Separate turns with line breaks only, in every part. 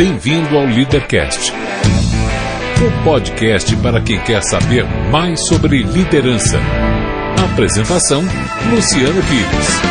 Bem-vindo ao Leadercast, o podcast para quem quer saber mais sobre liderança. Apresentação: Luciano Pires.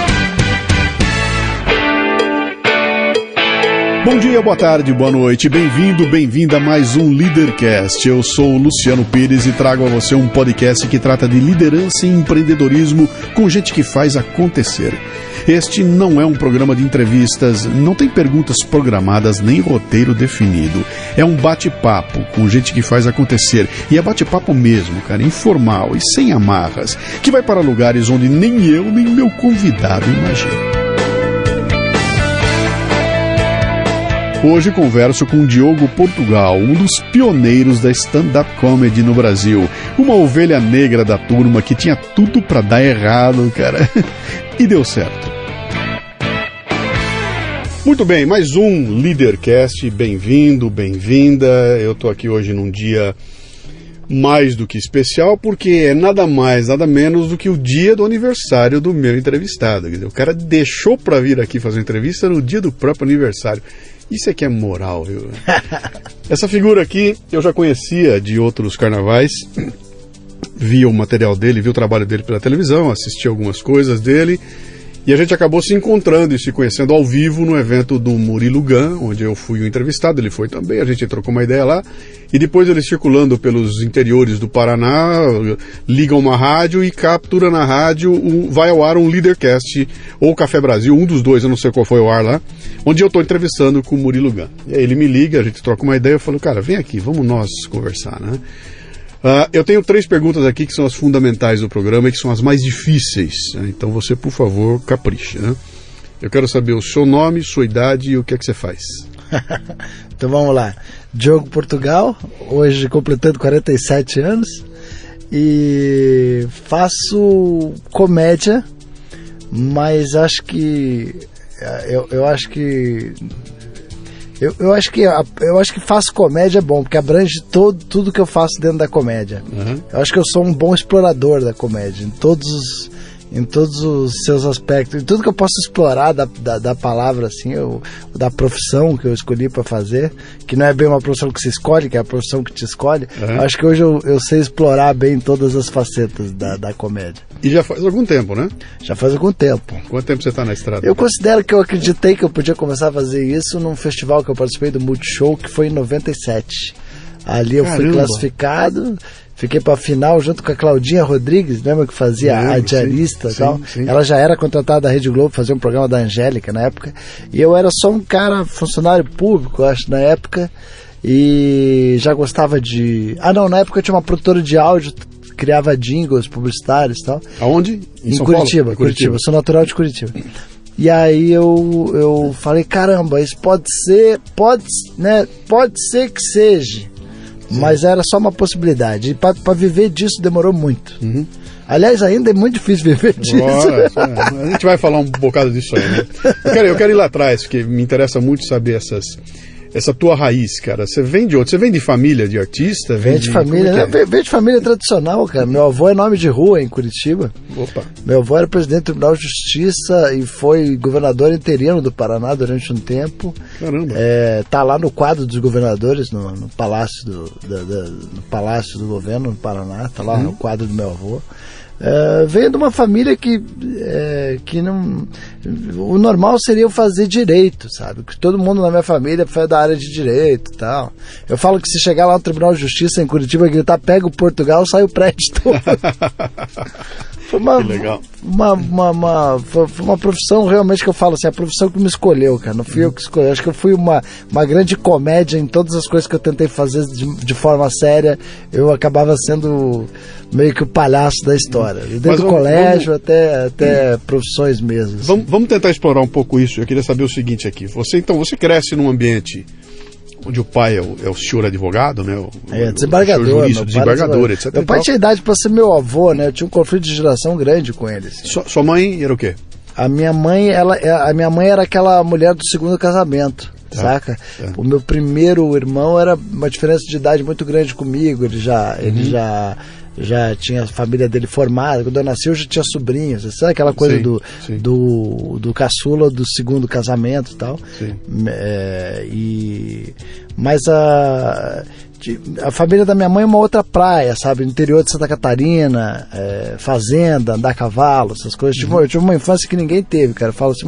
Bom dia, boa tarde, boa noite, bem-vindo, bem-vinda a mais um Leadercast. Eu sou o Luciano Pires e trago a você um podcast que trata de liderança e empreendedorismo com gente que faz acontecer. Este não é um programa de entrevistas, não tem perguntas programadas nem roteiro definido. É um bate-papo com gente que faz acontecer. E é bate-papo mesmo, cara, informal e sem amarras, que vai para lugares onde nem eu nem meu convidado imaginam. Hoje converso com Diogo Portugal, um dos pioneiros da stand-up comedy no Brasil. Uma ovelha negra da turma que tinha tudo pra dar errado, cara. E deu certo. Muito bem, mais um Leadercast. Bem-vindo, bem-vinda. Eu tô aqui hoje num dia mais do que especial, porque é nada mais, nada menos do que o dia do aniversário do meu entrevistado. O cara deixou pra vir aqui fazer uma entrevista no dia do próprio aniversário. Isso aqui é moral, viu? Essa figura aqui eu já conhecia de outros carnavais, via o material dele, via o trabalho dele pela televisão, assisti algumas coisas dele, e a gente acabou se encontrando e se conhecendo ao vivo no evento do Murilo Gun, onde eu fui o entrevistado, ele foi também, a gente trocou uma ideia lá, e depois ele circulando pelos interiores do Paraná, liga uma rádio e captura na rádio, vai ao ar um Leadercast, ou Café Brasil, um dos dois, eu não sei qual foi o ar lá, onde eu estou entrevistando com o Murilo Gun. E aí ele me liga, a gente troca uma ideia, eu falo, cara, vem aqui, vamos nós conversar, né? Eu tenho 3 perguntas aqui que são as fundamentais do programa e que são as mais difíceis, né? Então você, por favor, capriche, né? Eu quero saber o seu nome, sua idade e o que é que você faz.
Então vamos lá. Diogo Portugal, hoje completando 47 anos, e faço comédia, mas acho que eu acho que faço comédia bom, porque abrange tudo que eu faço dentro da comédia. Uhum. Eu acho que eu sou um bom explorador da comédia, em todos os seus aspectos, em tudo que eu posso explorar da palavra, assim, da profissão que eu escolhi para fazer, que não é bem uma profissão que se escolhe, que é a profissão que te escolhe. Uhum. Acho que hoje eu sei explorar bem todas as facetas da comédia.
E já faz algum tempo, né?
Já faz algum tempo.
Quanto tempo você está na estrada?
Eu considero que eu acreditei que eu podia começar a fazer isso num festival que eu participei do Multishow, que foi em 97. Ali eu fui classificado, fiquei pra final junto com a Claudinha Rodrigues, lembra que fazia a diarista e tal? Sim. Ela já era contratada da Rede Globo, fazia um programa da Angélica na época, e eu era só um cara, funcionário público, eu acho, na época, e já gostava de... na época eu tinha uma produtora de áudio, criava jingles publicitários e tal.
Aonde?
Em Curitiba, Curitiba, eu sou natural de Curitiba. E aí eu falei, caramba, isso pode ser que seja. Sim. Mas era só uma possibilidade. E para viver disso demorou muito. Uhum. Aliás, ainda é muito difícil viver disso.
A gente vai falar um bocado disso aí, né? Eu quero ir lá atrás, porque me interessa muito saber essa tua raiz, cara. Você vem de onde? Você vem de família de artista?
Vem de família, vem de família tradicional, cara. Meu avô é nome de rua em Curitiba. Opa. Meu avô era presidente do Tribunal de Justiça e foi governador interino do Paraná durante um tempo.
Caramba.
Tá lá no quadro dos governadores, no Palácio no Palácio do Governo no Paraná. Tá lá no quadro do meu avô. Veio de uma família que não... O normal seria eu fazer direito, sabe? Que todo mundo na minha família foi da área de direito e tal. Eu falo que se chegar lá no Tribunal de Justiça em Curitiba e gritar, pega o Portugal, sai o prédio todo. Foi uma profissão realmente que eu falo assim, a profissão que me escolheu, cara. Não fui eu que escolhi. Acho que eu fui uma grande comédia em todas as coisas que eu tentei fazer de forma séria. Eu acabava sendo meio que o palhaço da história. Desde o colégio até profissões mesmo. Assim.
Vamos tentar explorar um pouco isso. Eu queria saber o seguinte aqui. Você cresce num ambiente onde o pai é o senhor advogado, né?
Desembargador.
O jurista, desembargador, etc.
Meu pai tinha idade para ser meu avô, né? Eu tinha um conflito de geração grande com ele. Assim.
Sua mãe era o quê?
A minha mãe era aquela mulher do segundo casamento. Saca? O meu primeiro irmão era uma diferença de idade muito grande comigo. Ele já já tinha a família dele formada. Quando eu nasci, eu já tinha sobrinhos. Sabe aquela coisa do caçula do segundo casamento e tal?
Sim.
Mas a família da minha mãe é uma outra praia, sabe? No interior de Santa Catarina, fazenda, andar a cavalo, essas coisas. Eu tive uma infância que ninguém teve, cara. Eu falo assim,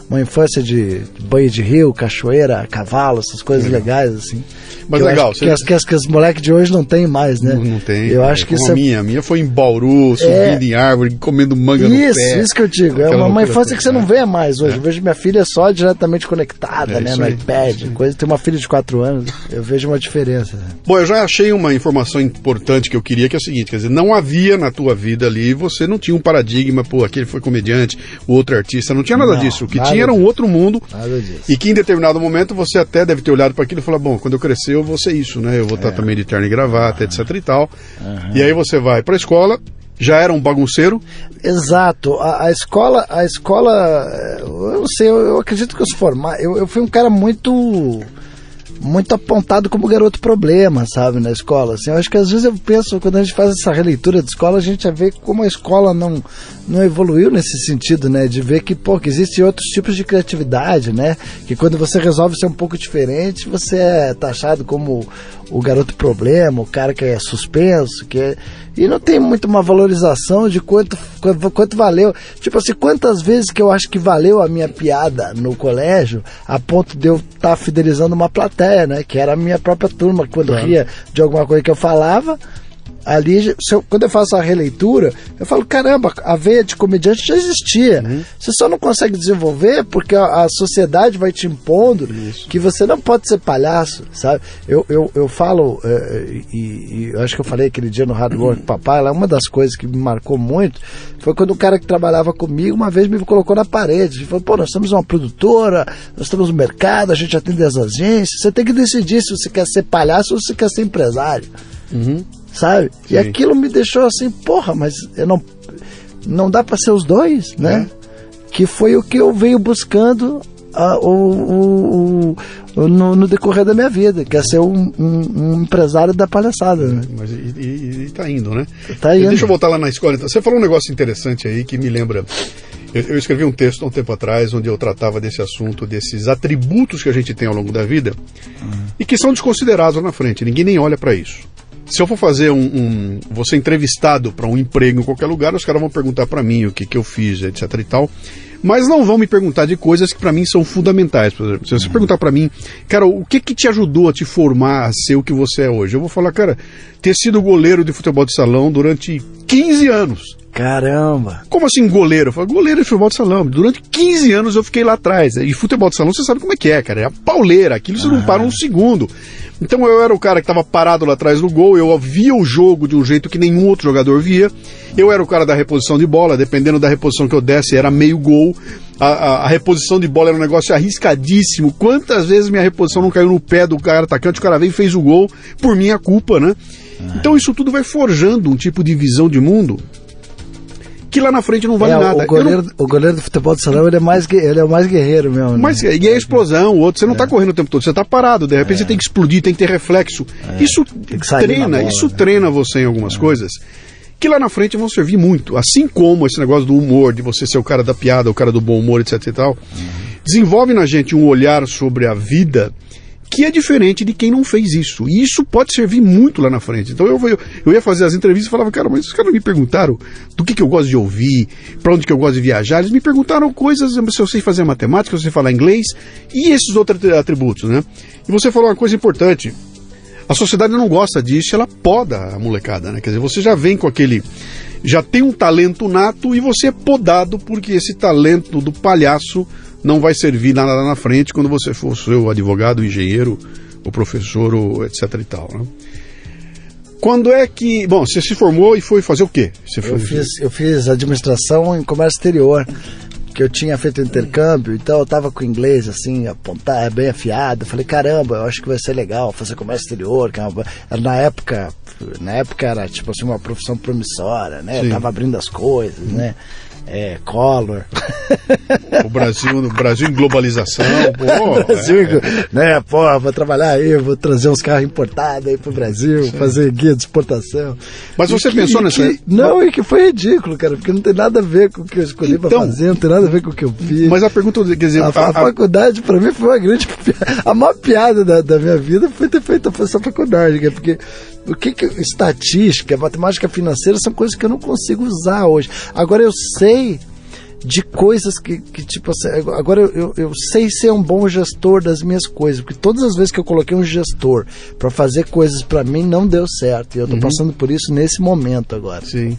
uma infância de banho de rio, cachoeira, cavalo, essas coisas legais, assim.
Mas legal.
Que os moleques de hoje não tem mais, né?
Não tem.
Eu acho que isso
a minha foi em Bauru, subindo em árvore, comendo manga no pé.
Isso que eu digo. É uma infância que você não vê mais hoje. Eu vejo minha filha só diretamente conectada, né? No iPad. Tem uma filha de 4 anos. Eu vejo uma diferença.
Bom, eu já achei uma informação importante que eu queria, que é o seguinte, quer dizer, não havia na tua vida ali, você não tinha um paradigma, aquele foi comediante, o outro artista, não tinha nada disso. O que tinha era um outro mundo, e que em determinado momento você até deve ter olhado para aquilo e falar, bom, quando eu crescer eu vou ser isso, né? Eu vou estar também de terno e gravata, etc e tal. E aí você vai para a escola, já era um bagunceiro?
Exato. A escola, eu não sei, eu acredito que eu fui um cara muito apontado como garoto problema, sabe, na escola. Assim, eu acho que às vezes eu penso, quando a gente faz essa releitura de escola, a gente já vê como a escola não evoluiu nesse sentido, né, de ver que existem outros tipos de criatividade, né, que quando você resolve ser um pouco diferente, você é taxado como o garoto problema, o cara que é suspenso, e não tem muito uma valorização de quanto valeu. Tipo assim, quantas vezes que eu acho que valeu a minha piada no colégio, a ponto de eu estar fidelizando uma plateia, né? Que era a minha própria turma, quando ria de alguma coisa que eu falava. Ali, quando eu faço a releitura, eu falo, caramba, a veia de comediante já existia. Você só não consegue desenvolver porque a sociedade vai te impondo que você não pode ser palhaço, sabe? Eu falo, e eu acho que eu falei aquele dia no Hard Work Papai, uma das coisas que me marcou muito foi quando um cara que trabalhava comigo uma vez me colocou na parede. Ele falou, nós temos uma produtora, nós temos um mercado, a gente atende as agências, você tem que decidir se você quer ser palhaço ou se você quer ser empresário. Sabe? Sim. E aquilo me deixou assim, mas não dá para ser os dois, né? Que foi o que eu venho buscando no decorrer da minha vida, que é ser um empresário da palhaçada, né?
Mas e tá indo, né?
Tá indo.
Deixa eu voltar lá na escola. Então. Você falou um negócio interessante aí que me lembra. Eu escrevi um texto há um tempo atrás onde eu tratava desse assunto, desses atributos que a gente tem ao longo da vida e que são desconsiderados lá na frente. Ninguém nem olha para isso. Se eu for fazer vou ser entrevistado para um emprego em qualquer lugar, os caras vão perguntar para mim o que eu fiz, etc e tal, mas não vão me perguntar de coisas que para mim são fundamentais. Por exemplo, se você perguntar para mim, cara, o que te ajudou a te formar, a ser o que você é hoje? Eu vou falar, cara, ter sido goleiro de futebol de salão durante 15 anos.
Caramba!
Como assim goleiro? Eu falo, goleiro de futebol de salão. Durante 15 anos eu fiquei lá atrás. E futebol de salão, você sabe como é que é, cara. É a pauleira. Aquilo você não para um segundo. Então eu era o cara que estava parado lá atrás do gol. Eu via o jogo de um jeito que nenhum outro jogador via. Eu era o cara da reposição de bola. Dependendo da reposição que eu desse, era meio gol. A reposição de bola era um negócio arriscadíssimo. Quantas vezes minha reposição não caiu no pé do cara atacante? O cara veio e fez o gol por minha culpa, né? Então isso tudo vai forjando um tipo de visão de mundo que lá na frente não vale nada.
O goleiro do futebol de salão, ele é o mais guerreiro mesmo. Né?
E é a explosão, o outro, você não está correndo o tempo todo, você está parado, de repente você tem que explodir, tem que ter reflexo. Isso treina você em algumas coisas que lá na frente vão servir muito. Assim como esse negócio do humor, de você ser o cara da piada, o cara do bom humor, etc e tal, desenvolve na gente um olhar sobre a vida que é diferente de quem não fez isso. E isso pode servir muito lá na frente. Então eu ia fazer as entrevistas e falava, cara, mas os caras me perguntaram do que eu gosto de ouvir, para onde que eu gosto de viajar. Eles me perguntaram coisas, se eu sei fazer matemática, se eu sei falar inglês, e esses outros atributos, né? E você falou uma coisa importante. A sociedade não gosta disso, ela poda a molecada, né? Quer dizer, você já vem com aquele... Já tem um talento nato e você é podado porque esse talento do palhaço não vai servir nada lá na frente quando você for o advogado, o engenheiro, o professor, etc e tal, né? Quando é que... Bom, você se formou e foi fazer o quê?
Eu fiz administração em comércio exterior, que eu tinha feito intercâmbio, então eu tava com o inglês assim, bem afiado. Eu falei, caramba, eu acho que vai ser legal fazer comércio exterior, que na época era tipo assim uma profissão promissora, né? Eu tava abrindo as coisas, né? Collor.
O Brasil em globalização, pô.
Né, pô, vou trabalhar aí, vou trazer uns carros importados aí pro Brasil, fazer guia de exportação.
Mas você pensou nessa...
Não, e que foi ridículo, cara, porque não tem nada a ver com o que eu escolhi pra fazer, não tem nada a ver com o que eu fiz.
Mas a pergunta, quer dizer...
A faculdade, pra mim, foi uma grande piada. A maior piada da minha vida foi ter feito essa faculdade, cara, porque estatística, matemática financeira são coisas que eu não consigo usar hoje. Agora eu sei de coisas que tipo assim, agora eu sei ser um bom gestor das minhas coisas, porque todas as vezes que eu coloquei um gestor para fazer coisas para mim não deu certo, e eu tô passando por isso nesse momento agora.
Sim.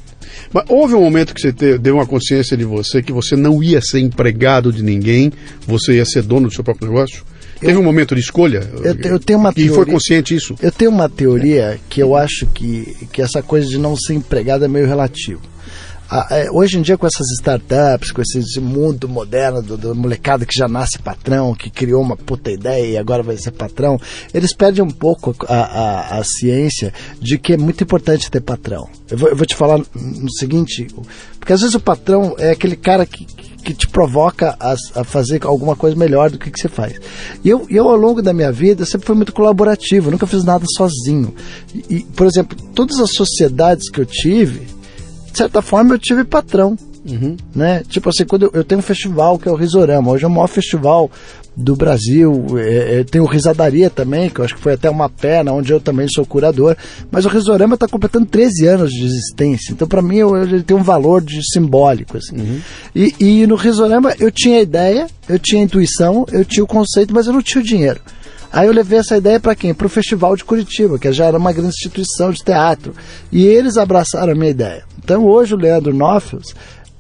Mas houve um momento que você deu uma consciência de você que você não ia ser empregado de ninguém, você ia ser dono do seu próprio negócio? Teve um momento de escolha?
Eu tenho uma teoria.
E foi consciente isso?
Eu tenho uma teoria que eu acho que essa coisa de não ser empregado é meio relativo. Hoje em dia, com essas startups, com esse mundo moderno do molecada que já nasce patrão, que criou uma puta ideia e agora vai ser patrão, eles perdem um pouco a ciência de que é muito importante ter patrão. Eu vou te falar no seguinte, porque às vezes o patrão é aquele cara que te provoca a fazer alguma coisa melhor do que você faz. E eu, ao longo da minha vida, sempre fui muito colaborativo, eu nunca fiz nada sozinho. E, por exemplo, todas as sociedades que eu tive, de certa forma, eu tive patrão. Né? Tipo assim, quando eu tenho um festival que é o Risorama, hoje é o maior festival do Brasil, tem o Risadaria também, que eu acho que foi até uma pena, onde eu também sou curador, mas o Risorama está completando 13 anos de existência, então para mim ele tem um valor simbólico assim. E no Risorama eu tinha a ideia, eu tinha a intuição, eu tinha o conceito, mas eu não tinha o dinheiro. Aí eu levei essa ideia para quem? Para o Festival de Curitiba, que já era uma grande instituição de teatro, e eles abraçaram a minha ideia. Então hoje o Leandro Nófios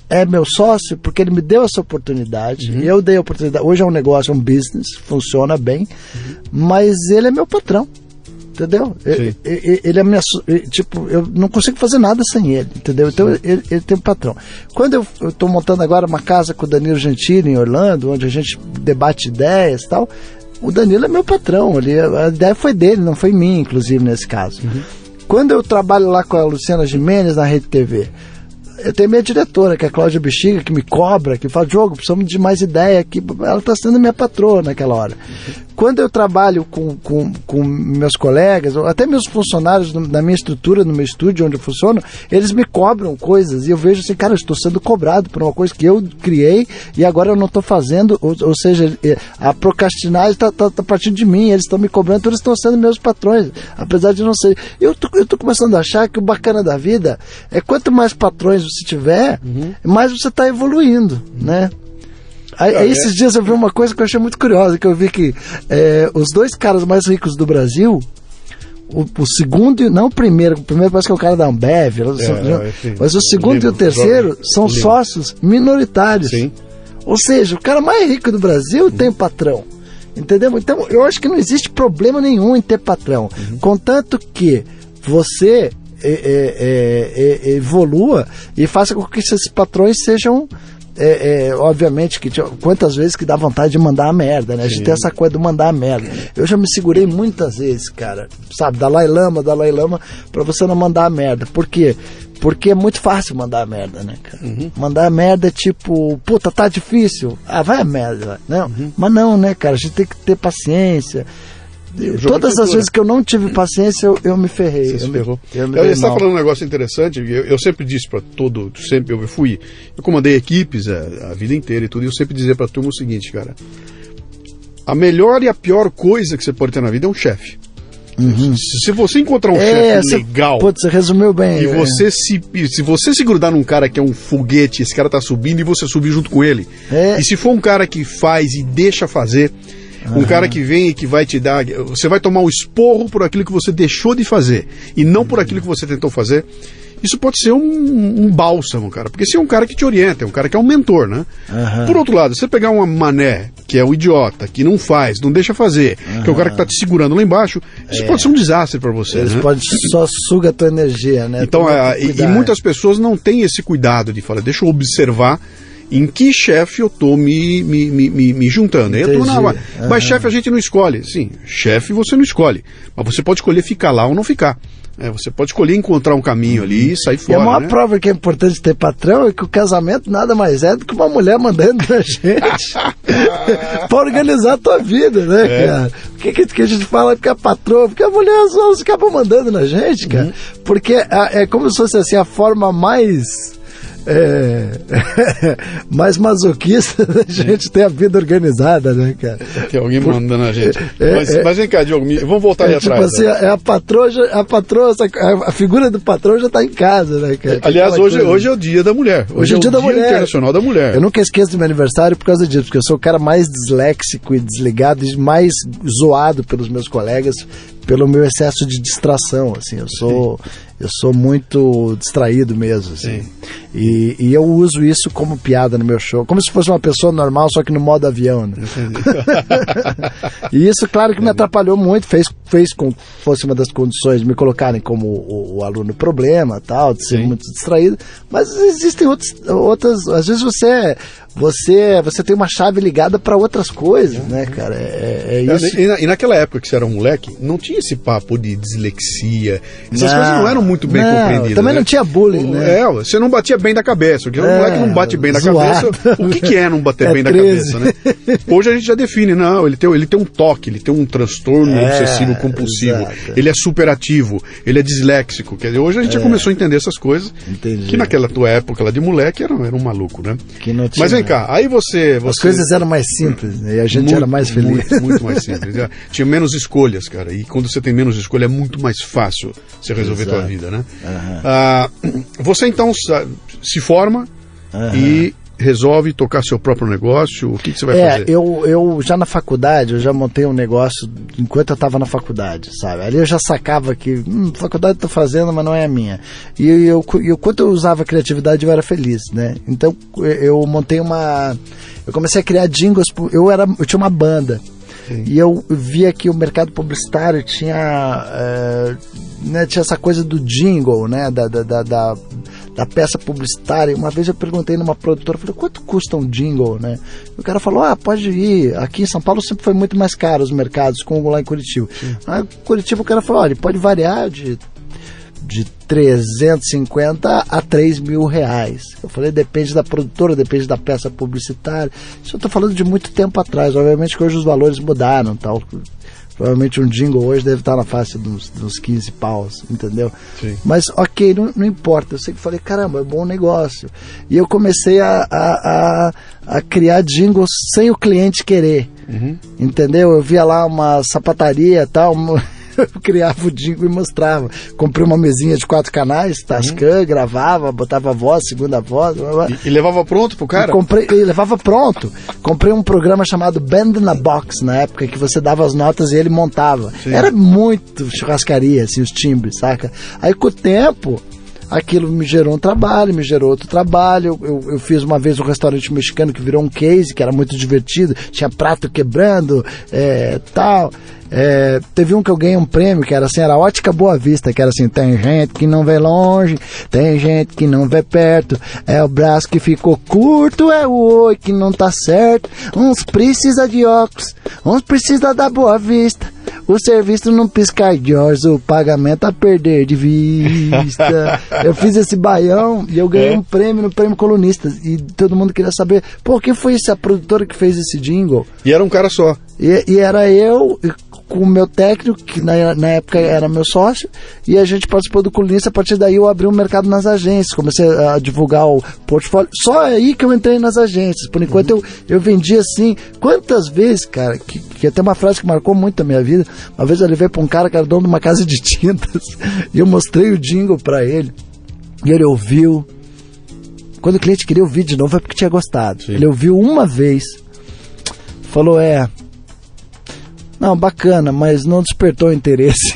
é meu sócio porque ele me deu essa oportunidade, e eu dei a oportunidade. Hoje é um negócio, é um business, funciona bem, mas ele é meu patrão, entendeu? Ele é minha, tipo, eu não consigo fazer nada sem ele, entendeu? Então ele tem um patrão. Quando eu estou montando agora uma casa com o Danilo Gentili em Orlando, onde a gente debate ideias e tal, o Danilo é meu patrão, a ideia foi dele, não foi minha, inclusive, nesse caso. Quando eu trabalho lá com a Luciana Gimenez na Rede TV, eu tenho minha diretora, que é a Cláudia Bexiga, que me cobra, que fala, Diogo, precisamos de mais ideia aqui. Ela está sendo minha patroa naquela hora. Quando eu trabalho com meus colegas, ou até meus funcionários na minha estrutura, no meu estúdio onde eu funciono, eles me cobram coisas, e eu vejo assim, cara, eu estou sendo cobrado por uma coisa que eu criei e agora eu não estou fazendo, ou seja, a procrastinagem está partindo de mim, eles estão me cobrando, então eles estão sendo meus patrões, apesar de não ser. Eu tô começando a achar que o bacana da vida é quanto mais patrões você tiver, mais você está evoluindo, né? Aí esses dias eu vi uma coisa que eu achei muito curiosa, que eu vi que os dois caras mais ricos do Brasil, o segundo, não o primeiro parece que é o cara da Ambev, mas o segundo e o terceiro são sócios minoritários. Sim. Ou seja, o cara mais rico do Brasil tem patrão, entendeu? Então eu acho que não existe problema nenhum em ter patrão, contanto que você evolua e faça com que esses patrões sejam obviamente que quantas vezes que dá vontade de mandar a merda, né? A gente tem essa coisa de mandar a merda. Eu já me segurei muitas vezes, cara, sabe, Dalai Lama pra você não mandar a merda. Por quê? Porque é muito fácil mandar a merda, né, cara? Mandar a merda é tipo, puta, tá difícil, vai a merda, não? Mas não, né, cara, a gente tem que ter paciência. Todas as vezes que eu não tive paciência, eu me ferrei. Você se ferrou.
Você está falando um negócio interessante. Eu sempre disse para eu comandei equipes a vida inteira e tudo, e eu sempre dizia para a turma o seguinte, cara: a melhor e a pior coisa que você pode ter na vida é um chefe. Se você encontrar um chefe legal,
você resumiu bem.
E se você se grudar num cara que é um foguete, esse cara tá subindo e você subir junto com ele, e se for um cara que faz e deixa fazer, um cara que vem e que vai te dar, você vai tomar um esporro por aquilo que você deixou de fazer e não por aquilo que você tentou fazer. Isso pode ser um bálsamo, cara, porque esse é um cara que te orienta, é um cara que é um mentor, né? Por outro lado, você pegar uma mané, que é um idiota, que não faz, não deixa fazer, que é o cara que tá te segurando lá embaixo, isso pode ser um desastre para você.
Eles
né?
só suga a tua energia, né?
Então, e muitas pessoas não têm esse cuidado de falar, deixa eu observar em que chefe eu tô me juntando. Aí mas chefe a gente não escolhe. Sim, chefe você não escolhe, mas você pode escolher ficar lá ou não ficar. Você pode escolher encontrar um caminho ali e sair fora.
E a maior prova que é importante ter patrão é que o casamento nada mais é do que uma mulher mandando na gente pra organizar a tua vida, né, cara? O que a gente fala que é patroa? Porque a mulher só acaba mandando na gente, cara. Porque é como se fosse assim, a forma mais masoquista da gente ter a vida organizada, né, cara?
Tem alguém mandando a gente. Mas vem cá, Diogo, vamos voltar ali atrás.
Assim, a patroa, a figura do patrão já tá em casa, né, cara?
Aliás, hoje é o dia da mulher. Hoje é o dia internacional da mulher.
Eu nunca esqueço do meu aniversário por causa disso, porque eu sou o cara mais disléxico e desligado e mais zoado pelos meus colegas pelo meu excesso de distração, assim. Eu sou muito distraído mesmo, assim. E eu uso isso como piada no meu show, como se fosse uma pessoa normal, só que no modo avião, né? E isso, claro que me atrapalhou muito, fez com que fosse uma das condições de me colocarem como o aluno problema, tal, de ser muito distraído, mas existem outras, às vezes você tem uma chave ligada para outras coisas, né, cara? É isso.
E naquela época que você era um moleque, não tinha esse papo de dislexia, essas coisas não eram muito bem compreendidas.
Também
né?
Não tinha bullying, né?
Você não batia bem da cabeça, porque o moleque não bate bem da cabeça. O que é não bater bem da cabeça, né? Hoje a gente já define, não, ele tem um toque, ele tem um transtorno obsessivo compulsivo, ele é superativo, ele é disléxico. Quer dizer, hoje a gente já começou a entender essas coisas.
Entendi.
Que naquela tua época lá de moleque era um maluco, né?
Que não tinha,
mas vem cá, aí você...
As coisas eram mais simples, né? E a gente era mais feliz.
Muito mais simples. Tinha menos escolhas, cara. E quando você tem menos escolha, é muito mais fácil você resolver a tua vida, né? Você então se forma e resolve tocar seu próprio negócio. O que você vai fazer?
Eu já na faculdade, eu já montei um negócio enquanto eu estava na faculdade, sabe? Ali eu já sacava que faculdade eu tô fazendo, mas não é a minha. E quando eu usava a criatividade, eu era feliz, né? Então eu montei eu comecei a criar jingles. Eu tinha uma banda. Sim. E eu via que o mercado publicitário tinha essa coisa do jingle, né? Da peça publicitária. Uma vez eu perguntei numa produtora, falei, quanto custa um jingle, né? E o cara falou, pode ir. Aqui em São Paulo sempre foi muito mais caro os mercados, como lá em Curitiba. Aí, em Curitiba o cara falou, olha, pode variar de 350 a 3 mil reais. Eu falei, depende da produtora, depende da peça publicitária. Isso eu estou falando de muito tempo atrás. Obviamente que hoje os valores mudaram, tal. Provavelmente um jingle hoje deve estar na faixa dos 15 paus, entendeu? Sim. Mas ok, não importa. Eu sei que falei, caramba, é bom negócio. E eu comecei a criar jingles sem o cliente querer, entendeu? Eu via lá uma sapataria e tal, eu criava o jingle e mostrava. Comprei uma mesinha de 4 canais, Tascam, gravava, botava voz, segunda voz.
E levava pronto pro cara?
E levava pronto. Comprei um programa chamado Band na Box, na época, que você dava as notas e ele montava. Sim. Era muito churrascaria, assim, os timbres, saca? Aí com o tempo, aquilo me gerou um trabalho, me gerou outro trabalho. Eu fiz uma vez um restaurante mexicano que virou um case, que era muito divertido, tinha prato quebrando, tal. Teve um que eu ganhei um prêmio, que era assim, era a Ótica Boa Vista, que era assim, tem gente que não vê longe, tem gente que não vê perto, é o braço que ficou curto, é o oi que não tá certo, uns precisa de óculos, uns precisa da Boa Vista, o serviço não piscar de olhos, o pagamento a perder de vista. Eu fiz esse baião e eu ganhei um prêmio no Prêmio Colunistas, e todo mundo queria saber, quem foi a produtora que fez esse jingle?
E era um cara só.
E era eu com o meu técnico, que na época era meu sócio, e a gente participou do Colunista. A partir daí eu abri um mercado nas agências, comecei a divulgar o portfólio. Só aí que eu entrei nas agências. Por enquanto eu vendi assim, quantas vezes, cara, que até uma frase que marcou muito a minha vida. Uma vez eu levei para um cara que era dono de uma casa de tintas, e eu mostrei o jingle para ele, e ele ouviu. Quando o cliente queria ouvir de novo é porque tinha gostado. Sim. Ele ouviu uma vez, falou, não, bacana, mas não despertou interesse.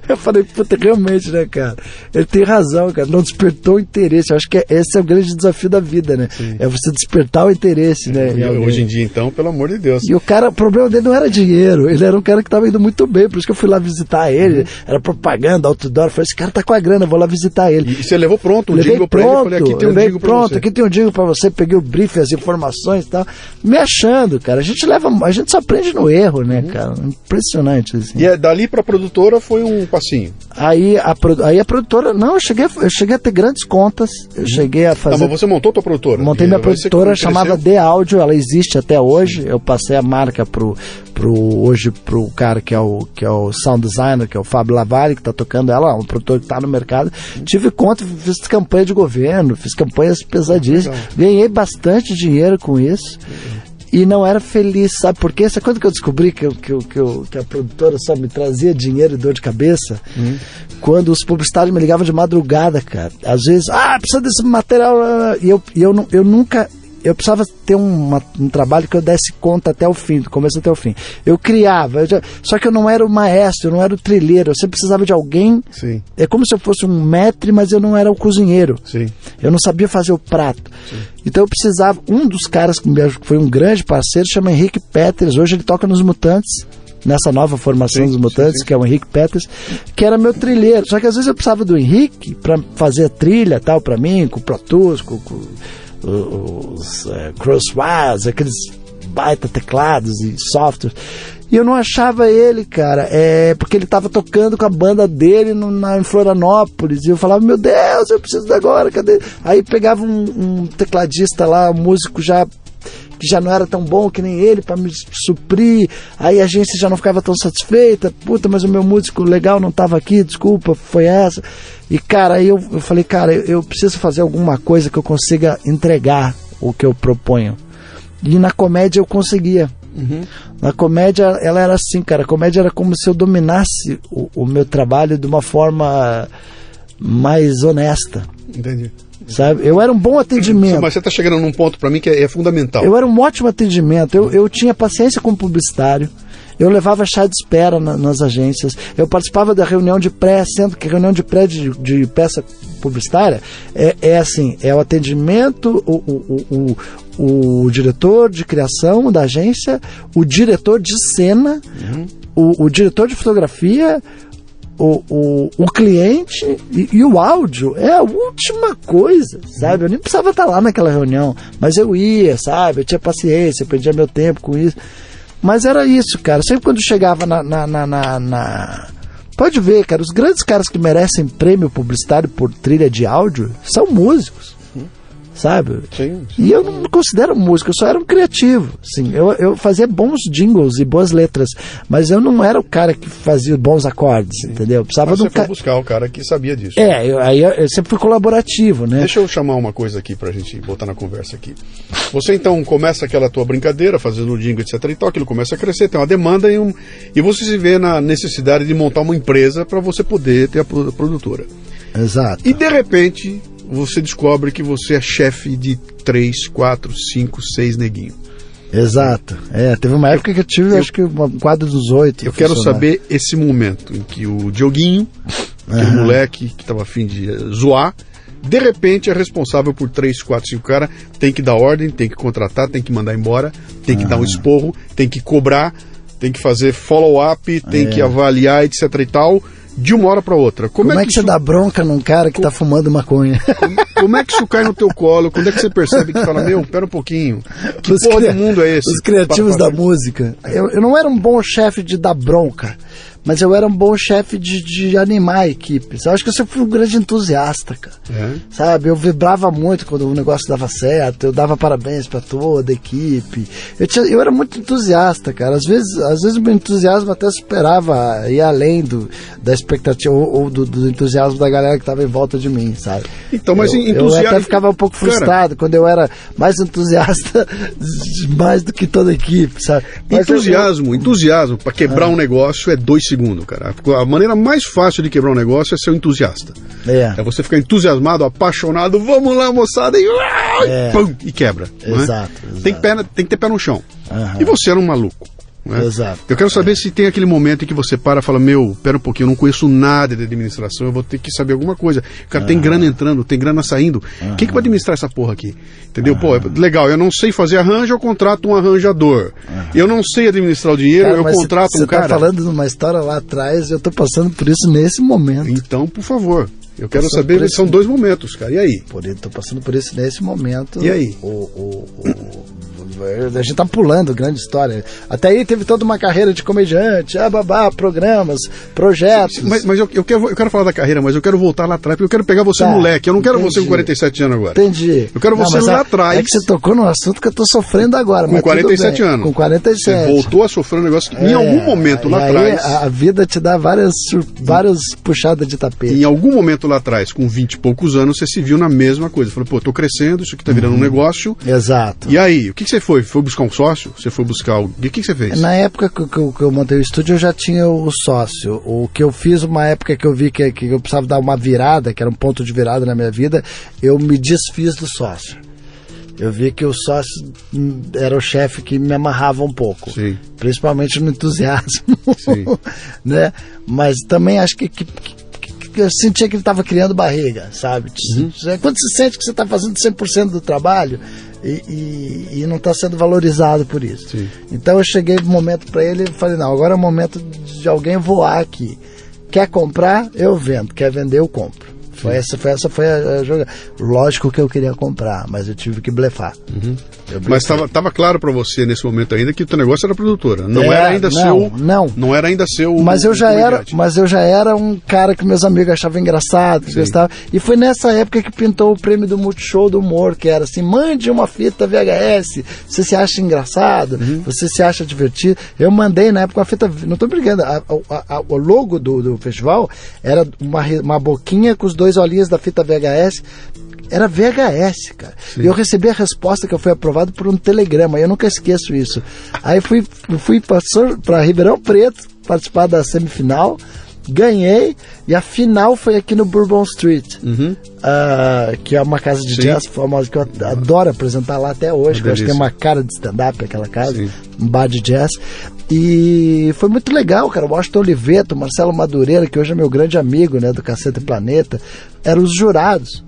Eu falei, puta, realmente, né, cara? Ele tem razão, cara. Não despertou o interesse. Eu acho que esse é o grande desafio da vida, né? Sim. É você despertar o interesse, né?
Hoje em dia, então, pelo amor de Deus.
E o problema dele não era dinheiro. Ele era um cara que tava indo muito bem. Por isso que eu fui lá visitar ele. Era propaganda, outdoor. Eu falei, esse cara tá com a grana, vou lá visitar ele.
E você levou pronto um jingle pra ele? Eu falei, aqui tem um jingle pra você.
Aqui tem um jingle pra você. Peguei o briefing, as informações e tal. Me achando, cara. A gente só aprende no erro, né, cara? Impressionante, assim.
E dali pra produtora foi um passinho.
Aí a produtora... Não, eu cheguei a ter grandes contas. Eu cheguei a fazer...
Mas você montou tua produtora?
Montei minha produtora, chamada The Audio. Ela existe até hoje. Eu passei a marca pro cara que é o sound designer, que é o Fábio Lavari, que tá tocando ela, um produtor que tá no mercado. Tive conta, fiz campanha de governo, fiz campanhas pesadíssimas. Ganhei bastante dinheiro com isso. E não era feliz, sabe por quê? Essa coisa que eu descobri que a produtora só me trazia dinheiro e dor de cabeça, quando os publicitários me ligavam de madrugada, cara. Às vezes, precisa desse material. E eu nunca... Eu precisava ter um trabalho que eu desse conta até o fim, do começo até o fim. Eu criava, só que eu não era o maestro, eu não era o trilheiro, eu sempre precisava de alguém.
Sim.
É como se eu fosse um maître, mas eu não era o cozinheiro.
Sim.
Eu não sabia fazer o prato. Sim. Então eu precisava, um dos caras que foi um grande parceiro, chama Henrique Peters, hoje ele toca nos Mutantes, nessa nova formação dos Mutantes, que é o Henrique Peters, que era meu trilheiro. Só que às vezes eu precisava do Henrique para fazer a trilha tal para mim, com o Pro Tools, com os Crosswires, aqueles baita teclados e softwares, e eu não achava ele, cara, porque ele estava tocando com a banda dele em Florianópolis, e eu falava, meu Deus, eu preciso de agora, cadê? Aí pegava um tecladista lá, um músico que já não era tão bom que nem ele, para me suprir, aí a agência já não ficava tão satisfeita, mas o meu músico legal não estava aqui, desculpa, foi essa. E cara, aí eu falei, cara, eu preciso fazer alguma coisa que eu consiga entregar o que eu proponho. E na comédia eu conseguia. Na comédia ela era assim, cara, a comédia era como se eu dominasse o meu trabalho de uma forma mais honesta.
Entendi.
Sabe? Eu era um bom atendimento.
Mas você está chegando num ponto para mim que é fundamental.
Eu era um ótimo atendimento. Eu tinha paciência com o publicitário. Eu levava chá de espera nas agências. Eu participava da reunião de pré, sendo que reunião de pré de peça publicitária é assim, é o atendimento, o diretor de criação da agência, o diretor de cena, o diretor de fotografia, o cliente e o áudio é a última coisa, sabe? Eu nem precisava estar lá naquela reunião, mas eu ia, sabe? Eu tinha paciência, eu perdia meu tempo com isso. Mas era isso, cara. Sempre quando chegava Pode ver, cara, os grandes caras que merecem prêmio publicitário por trilha de áudio são músicos. Sabe? Sim. E eu não me considero músico, eu só era um criativo. Assim, eu fazia bons jingles e boas letras, mas eu não era o cara que fazia bons acordes, entendeu? Eu precisava
mas você foi buscar o cara que sabia disso.
Aí eu sempre fui colaborativo, né?
Deixa eu chamar uma coisa aqui pra gente botar na conversa aqui. Você então começa aquela tua brincadeira, fazendo o jingle, etc e tal, aquilo começa a crescer, tem uma demanda e você se vê na necessidade de montar uma empresa para você poder ter a produtora.
Exato.
E de repente você descobre que você é chefe de 3, 4, 5, 6 neguinhos.
Exato. Teve uma época que eu tive, acho que um quadro dos 8.
Eu quero saber esse momento em que o Dioguinho, aquele moleque que estava a fim de zoar, de repente é responsável por 3, 4, 5 caras, tem que dar ordem, tem que contratar, tem que mandar embora, tem que dar um esporro, tem que cobrar, tem que fazer follow-up, tem que avaliar, etc e tal. De uma hora para outra. Como é que
você dá bronca num cara que tá fumando maconha?
Como é que isso cai no teu colo? Quando é que você percebe que fala, pera um pouquinho, que porra do mundo é esse?
Os criativos da música. Eu não era um bom chefe de dar bronca, mas eu era um bom chefe de animar a equipe. Eu acho que eu sempre fui um grande entusiasta, cara. Sabe? Eu vibrava muito quando o negócio dava certo, eu dava parabéns para toda a equipe. Eu era muito entusiasta, cara. Às vezes o meu entusiasmo até superava, ia além da expectativa ou do entusiasmo da galera que estava em volta de mim, sabe?
Então, mas
eu até ficava um pouco frustrado, cara, quando eu era mais entusiasta mais do que toda a equipe, sabe? Mas
entusiasmo para quebrar um negócio é 2 segundos, cara. A maneira mais fácil de quebrar um negócio é ser um entusiasta. É você ficar entusiasmado, apaixonado, vamos lá, moçada, e pum, e quebra.
Exato.
Tem que ter pé no chão. E você era um maluco. Né?
Exato.
Eu quero saber se tem aquele momento em que você para e fala, pera um pouquinho, eu não conheço nada de administração, eu vou ter que saber alguma coisa. O cara tem grana entrando, tem grana saindo. Quem que vai administrar essa porra aqui? Entendeu? Pô, legal, eu não sei fazer arranjo, eu contrato um arranjador. Eu não sei administrar o dinheiro, eu contrato um cara.
Você tá falando de uma história lá atrás, eu tô passando por isso nesse momento.
Então, por favor, eu quero saber, são 2 momentos, cara, e aí?
Tô passando por isso nesse momento.
E aí?
A gente tá pulando grande história. Até aí teve toda uma carreira de comediante, programas, projetos.
Mas eu quero falar da carreira, mas eu quero voltar lá atrás, porque eu quero pegar você moleque. Eu não quero você com 47 anos agora.
Entendi.
Eu quero você lá atrás.
É que você tocou num assunto que eu tô sofrendo agora.
Com 47 anos.
Com 47.
Você voltou a sofrer um negócio que em algum momento lá atrás.
A vida te dá várias puxadas de tapete.
Em algum momento lá atrás, com 20 e poucos anos, você se viu na mesma coisa. Falou, pô, tô crescendo, isso aqui tá virando um negócio.
Exato.
E aí, o que você foi? Foi buscar um sócio? Você foi buscar o que você fez?
Na época que eu montei o estúdio, eu já tinha o sócio. O que eu fiz, uma época que eu vi que eu precisava dar uma virada, que era um ponto de virada na minha vida, eu me desfiz do sócio. Eu vi que o sócio era o chefe que me amarrava um pouco. Sim. Principalmente no entusiasmo. Sim. Né? Mas também acho que eu sentia que ele estava criando barriga, sabe? Quando você sente que você está fazendo 100% do trabalho e não está sendo valorizado por isso. Sim. Então eu cheguei no momento para ele e falei, não, agora é o momento de alguém voar aqui. Quer comprar? Eu vendo. Quer vender? Eu compro. Essa foi a jogada. Lógico que eu queria comprar, mas eu tive que blefar.
Mas estava claro para você nesse momento ainda que o teu negócio era produtora. Não era ainda seu. Não era ainda seu.
Mas eu já era um cara que meus amigos achavam engraçado, que gostavam. E foi nessa época que pintou o prêmio do Multishow do Humor, que era assim: mande uma fita VHS. Você se acha engraçado? Você se acha divertido? Eu mandei na época uma fita. Não estou brincando. O logo do festival era uma boquinha com os 2 olhinhos da fita VHS. Era VHS, cara. Sim. E eu recebi a resposta que eu fui aprovado por um telegrama. Eu nunca esqueço isso. Aí fui para Ribeirão Preto participar da semifinal. Ganhei. E a final foi aqui no Bourbon Street. Que é uma casa de jazz famosa que eu adoro apresentar lá até hoje. Eu acho que tem uma cara de stand-up aquela casa. Sim. Um bar de jazz. E foi muito legal, cara. O Washington Oliveto, o Marcelo Madureira, que hoje é meu grande amigo, né, do Cacete Planeta, eram os jurados.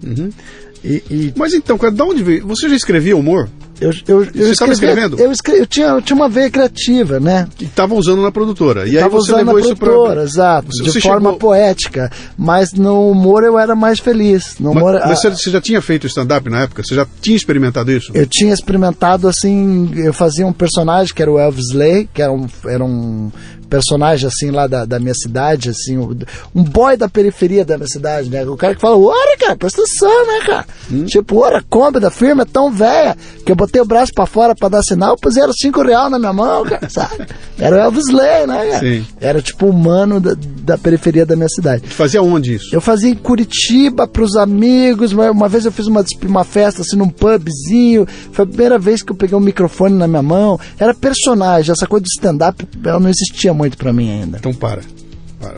Mas então, cara, de onde veio? Você já escrevia humor? Você estava escrevendo?
Eu tinha uma veia criativa, né?
Que estava usando na produtora. E aí você levou isso para...
Exato, de forma poética. Mas no humor eu era mais feliz.
Mas você já tinha feito stand-up na época? Você já tinha experimentado isso?
Eu tinha experimentado, assim, eu fazia um personagem que era o Elvis Lay, que era um personagem, assim, lá da minha cidade, assim, um boy da periferia da minha cidade, né? O cara que fala, ora, cara, presta atenção, né, cara? Tipo, ora, a Kombi da firma é tão velha que eu botei o braço pra fora pra dar sinal, puseram R$5 na minha mão, cara, sabe? Era o Elvis Lay, né, cara? Sim. Era tipo o humano da periferia da minha cidade.
Fazia onde isso?
Eu fazia em Curitiba pros amigos, uma vez eu fiz uma festa, assim, num pubzinho, foi a primeira vez que eu peguei um microfone na minha mão, era personagem, essa coisa de stand-up, ela não existia muito pra mim ainda.
Então para,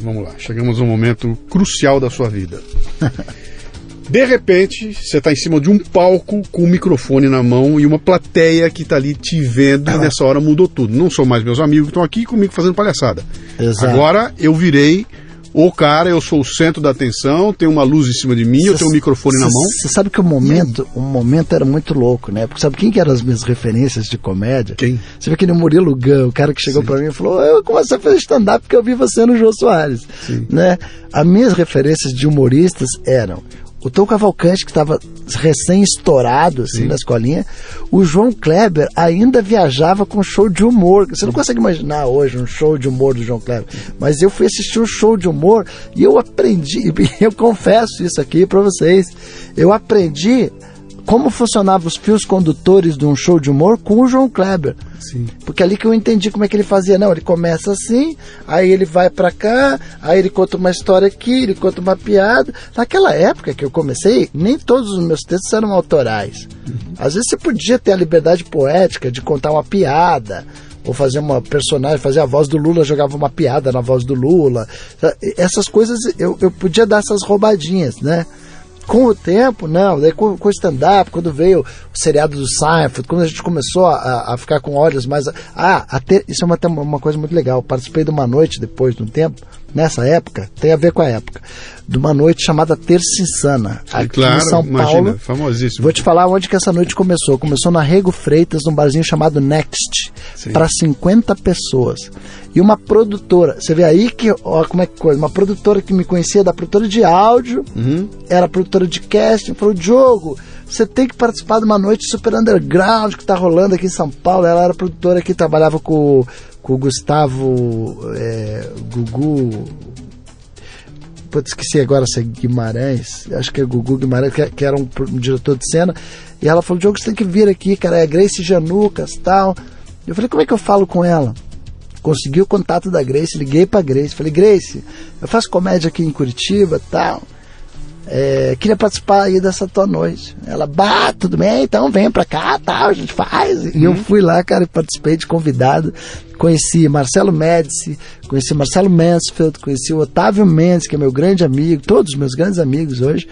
vamos lá, chegamos a um momento crucial da sua vida. De repente, você está em cima de um palco com um microfone na mão e uma plateia que está ali te vendo, e nessa hora mudou tudo. Não são mais meus amigos que estão aqui comigo fazendo palhaçada.
Exato.
Agora eu virei o cara, eu sou o centro da atenção, tem uma luz em cima de mim, eu tenho um microfone na mão.
Você sabe que o momento era muito louco, né? Porque sabe quem que eram as minhas referências de comédia?
Quem?
Você vê aquele Murilo Gun, o cara que chegou pra mim e falou, eu comecei a fazer stand-up porque eu vi você no Jô Soares. Né? As minhas referências de humoristas eram o Tom Cavalcante, que estava recém-estourado assim, na escolinha. O João Kleber ainda viajava com show de humor. Você não consegue imaginar hoje um show de humor do João Kleber. Mas eu fui assistir um show de humor e eu aprendi, eu confesso isso aqui para vocês, eu aprendi como funcionavam os fios condutores de um show de humor com o João Kleber. Sim. Porque ali que eu entendi como é que ele fazia. Não, ele começa assim, aí ele vai pra cá, aí ele conta uma história aqui, ele conta uma piada. Naquela época que eu comecei, nem todos os meus textos eram autorais. Às vezes você podia ter a liberdade poética de contar uma piada, ou fazer uma personagem, fazer a voz do Lula, jogava uma piada na voz do Lula. Essas coisas, eu podia dar essas roubadinhas, né? Com o tempo, não. Daí com o stand-up, quando veio o seriado do Seinfeld, quando a gente começou a ficar com olhos mais... isso é uma coisa muito legal. Participei de uma noite, depois de um tempo, nessa época, tem a ver com a época, de uma noite chamada Terça Insana, aqui em São Paulo.
Famosíssimo.
Vou te falar onde que essa noite começou. Começou na Rego Freitas, num barzinho chamado Next, para 50 pessoas. E uma produtora, você vê aí que, ó, como é que coisa, uma produtora que me conhecia, da produtora de áudio, era produtora de casting, falou: Diogo, você tem que participar de uma noite super underground que tá rolando aqui em São Paulo. Ela era produtora que trabalhava com o Gustavo Gugu, putz, esqueci agora se é Guimarães, acho que é Gugu Guimarães, que era um diretor de cena, e ela falou: Diogo, você tem que vir aqui, cara, é a Grace Janucas, tal. Eu falei: como é que eu falo com ela? Consegui o contato da Grace, liguei pra Grace, falei: Grace, eu faço comédia aqui em Curitiba, tal, queria participar aí dessa tua noite. Ela: tudo bem, então vem pra cá, tal, a gente faz. E eu fui lá, cara, e participei de convidado. Conheci Marcelo Médici, conheci Marcelo Mansfield, conheci o Otávio Mendes, que é meu grande amigo, todos os meus grandes amigos hoje,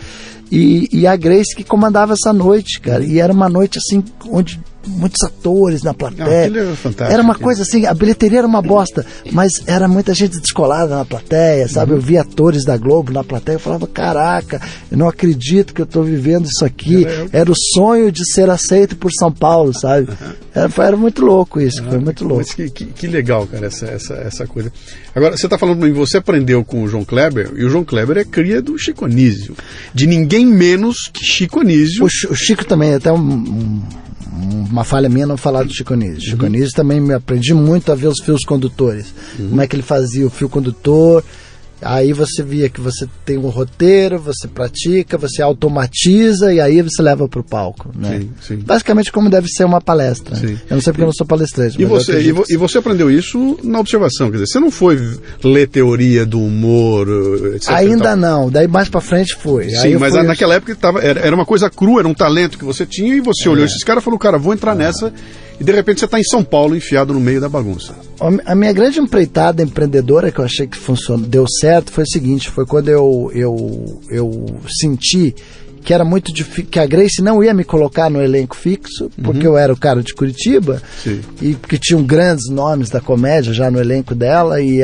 e a Grace que comandava essa noite, cara. E era uma noite assim, onde muitos atores na plateia. Era uma coisa assim, a bilheteria era uma bosta, mas era muita gente descolada na plateia, sabe? Eu via atores da Globo na plateia, eu falava: caraca, eu não acredito que eu tô vivendo isso aqui. Era o sonho de ser aceito por São Paulo, sabe? Era muito louco isso, foi muito louco.
Mas que legal, cara, essa coisa. Agora, você tá falando pra mim, você aprendeu com o João Kleber, e o João Kleber é cria do Chico Anísio, de ninguém menos que Chico Anísio.
O Chico também, até uma falha minha não falar do Chico Anísio. Chico Anísio também me aprendi muito a ver os fios condutores. Como é que ele fazia o fio condutor. Aí você via que você tem um roteiro, você pratica, você automatiza e aí você leva para o palco, né?
Sim.
Basicamente como deve ser uma palestra. Sim. Eu não sei porque eu não sou palestrante.
E você aprendeu isso na observação, quer dizer, você não foi ler teoria do humor, etc.
Ainda não, daí mais para frente foi.
Sim, mas naquela época era uma coisa crua, era um talento que você tinha e você olhou esses caras e falou: cara, vou entrar nessa. E de repente você está em São Paulo, enfiado no meio da bagunça.
A minha grande empreitada empreendedora, que eu achei que deu certo, foi o seguinte: foi quando eu senti que era muito difícil, que a Grace não ia me colocar no elenco fixo, porque eu era o cara de Curitiba. Sim. E porque tinham grandes nomes da comédia já no elenco dela, e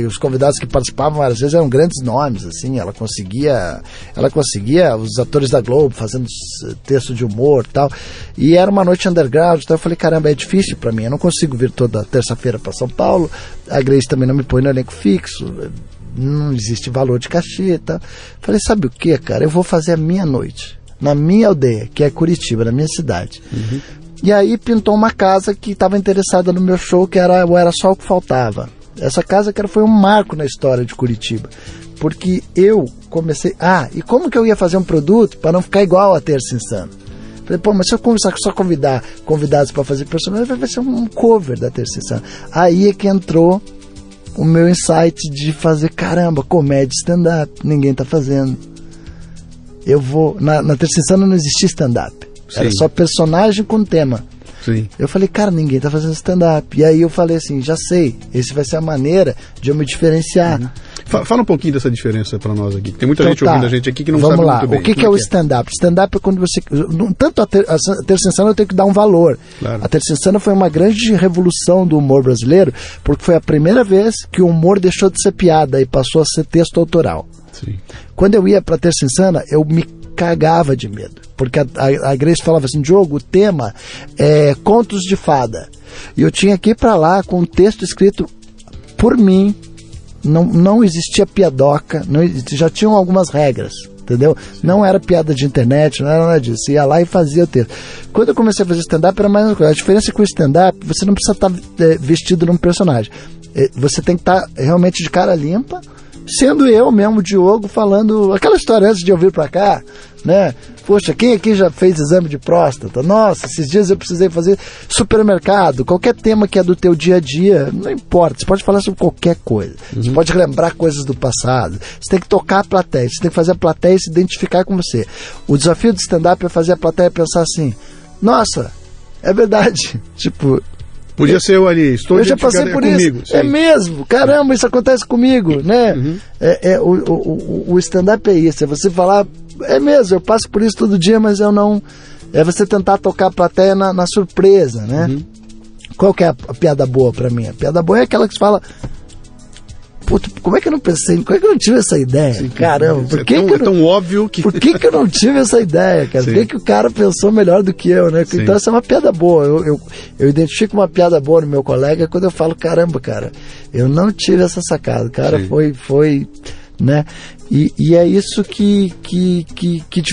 os convidados que participavam às vezes eram grandes nomes, assim. Ela conseguia os atores da Globo fazendo texto de humor e tal, e era uma noite underground. Então eu falei: caramba, é difícil pra mim, eu não consigo vir toda terça-feira pra São Paulo, a Grace também não me põe no elenco fixo, não existe valor de cachê, tá? Falei: sabe o que, cara? Eu vou fazer a minha noite na minha aldeia, que é Curitiba, na minha cidade. E aí pintou uma casa que estava interessada no meu show, que era só o que faltava. Essa casa, cara, foi um marco na história de Curitiba, porque eu comecei... e como que eu ia fazer um produto para não ficar igual a Terça Insana? Falei: pô, mas se eu começar só convidar convidados para fazer personagem, vai ser um cover da Terça Insana. Aí é que entrou o meu insight de fazer: caramba, comédia, stand-up, ninguém tá fazendo. Eu vou... Na Terça Insana não existia stand-up. Era só personagem com tema. Sim. Eu falei: cara, ninguém tá fazendo stand-up. E aí eu falei assim: já sei, esse vai ser a maneira de eu me diferenciar.
Fala um pouquinho dessa diferença pra nós aqui. Tem muita gente ouvindo a gente aqui que não sabe muito bem.
O que é o stand-up? Stand-up é quando você... Tanto a Terça Insana eu tenho que dar um valor. Claro. A Terça Insana foi uma grande revolução do humor brasileiro, porque foi a primeira vez que o humor deixou de ser piada e passou a ser texto autoral. Sim. Quando eu ia pra Terça Insana, eu me cagava de medo, porque a Grace falava assim: Diogo, o tema é contos de fada, e eu tinha que ir pra lá com um texto escrito por mim. Não existia piadoca, já tinham algumas regras, entendeu? Não era piada de internet, não era nada disso. Ia lá e fazia o texto. Quando eu comecei a fazer stand-up, era mais uma coisa. A diferença é que o stand-up, você não precisa estar vestido num personagem. Você tem que estar realmente de cara limpa, sendo eu mesmo, Diogo, falando aquela história antes de eu vir pra cá, né? Poxa, quem aqui já fez exame de próstata? Nossa, esses dias eu precisei fazer supermercado. Qualquer tema que é do teu dia a dia, não importa, você pode falar sobre qualquer coisa. Você pode lembrar coisas do passado. Você tem que tocar a plateia, você tem que fazer a plateia se identificar com você. O desafio do stand-up é fazer a plateia pensar assim: nossa, é verdade. Tipo...
podia ser eu ali, eu
já passei por
comigo,
isso. Sim. É mesmo, caramba, isso acontece comigo, né? O stand-up é isso, é você falar É mesmo, eu passo por isso todo dia, mas eu não... É você tentar tocar a plateia na surpresa, né? Qual que é a piada boa pra mim? A piada boa é aquela que você fala... Puta, como é que eu não pensei? Como é que eu não tive essa ideia? Sim, caramba, por que
é tão óbvio que...
Por que eu não tive essa ideia, cara? Sim. Por que o cara pensou melhor do que eu, né? Sim. Então essa é uma piada boa. Eu identifico uma piada boa no meu colega quando eu falo, caramba, cara, eu não tive essa sacada. Cara, foi, né? E é isso que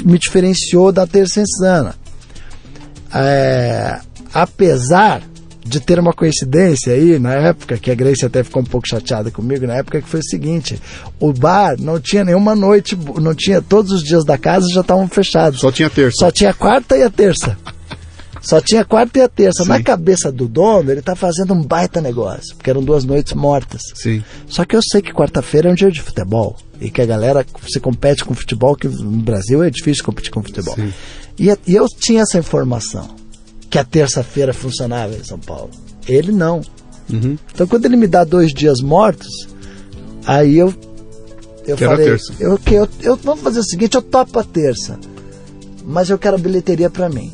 me diferenciou da Terça Insana. Apesar de ter uma coincidência aí, na época, que a Grace até ficou um pouco chateada comigo, na época que foi o seguinte, o bar não tinha nenhuma noite, não tinha, todos os dias da casa já estavam fechados.
Só tinha terça.
Só tinha quarta e a terça. Só tinha quarta e a terça.
Sim.
Na cabeça do dono, ele tá fazendo um baita negócio, porque eram 2 noites mortas.
Sim.
Só que eu sei que quarta-feira é um dia de futebol, e que a galera, você compete com futebol, que no Brasil é difícil competir com futebol.
Sim.
E eu tinha essa informação, que a terça-feira funcionava em São Paulo. Ele não. Então quando ele me dá 2 dias mortos, aí eu falei, vamos fazer o seguinte, eu topo a terça, mas eu quero a bilheteria pra mim.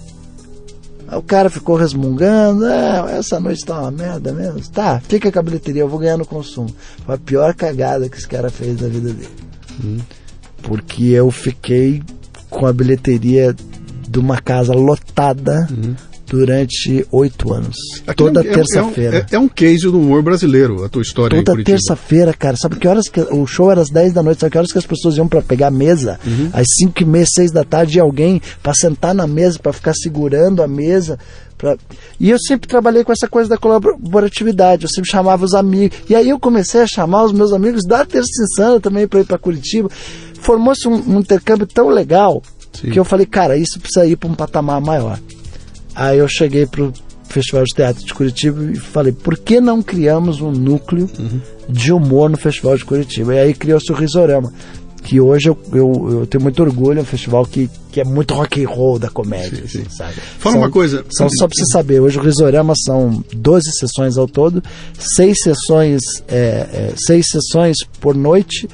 Aí o cara ficou resmungando, essa noite tá uma merda mesmo. Tá, fica com a bilheteria, eu vou ganhar no consumo. Foi a pior cagada que esse cara fez na vida dele. Porque eu fiquei com a bilheteria de uma casa lotada durante 8 anos. Toda terça-feira.
É um case do humor brasileiro, a tua história.
Toda terça-feira, cara. Sabe que horas que o show era às 10 da noite? Sabe que horas que as pessoas iam pra pegar a mesa? Às 5h30, 6 da tarde, e alguém pra sentar na mesa, pra ficar segurando a mesa. E eu sempre trabalhei com essa coisa da colaboratividade. Eu sempre chamava os amigos. E aí eu comecei a chamar os meus amigos da Terça Insana também pra ir pra Curitiba. Formou-se um intercâmbio tão legal que eu falei, cara, isso precisa ir pra um patamar maior. Aí eu cheguei pro Festival de Teatro de Curitiba e falei, por que não criamos um núcleo de humor no Festival de Curitiba? E aí criou-se o Risorama, que hoje eu tenho muito orgulho, é um festival que é muito rock and roll da comédia, assim, sabe?
Fala uma coisa...
Só pra você saber, hoje o Risorama são 12 sessões ao todo, 6 sessões por noite,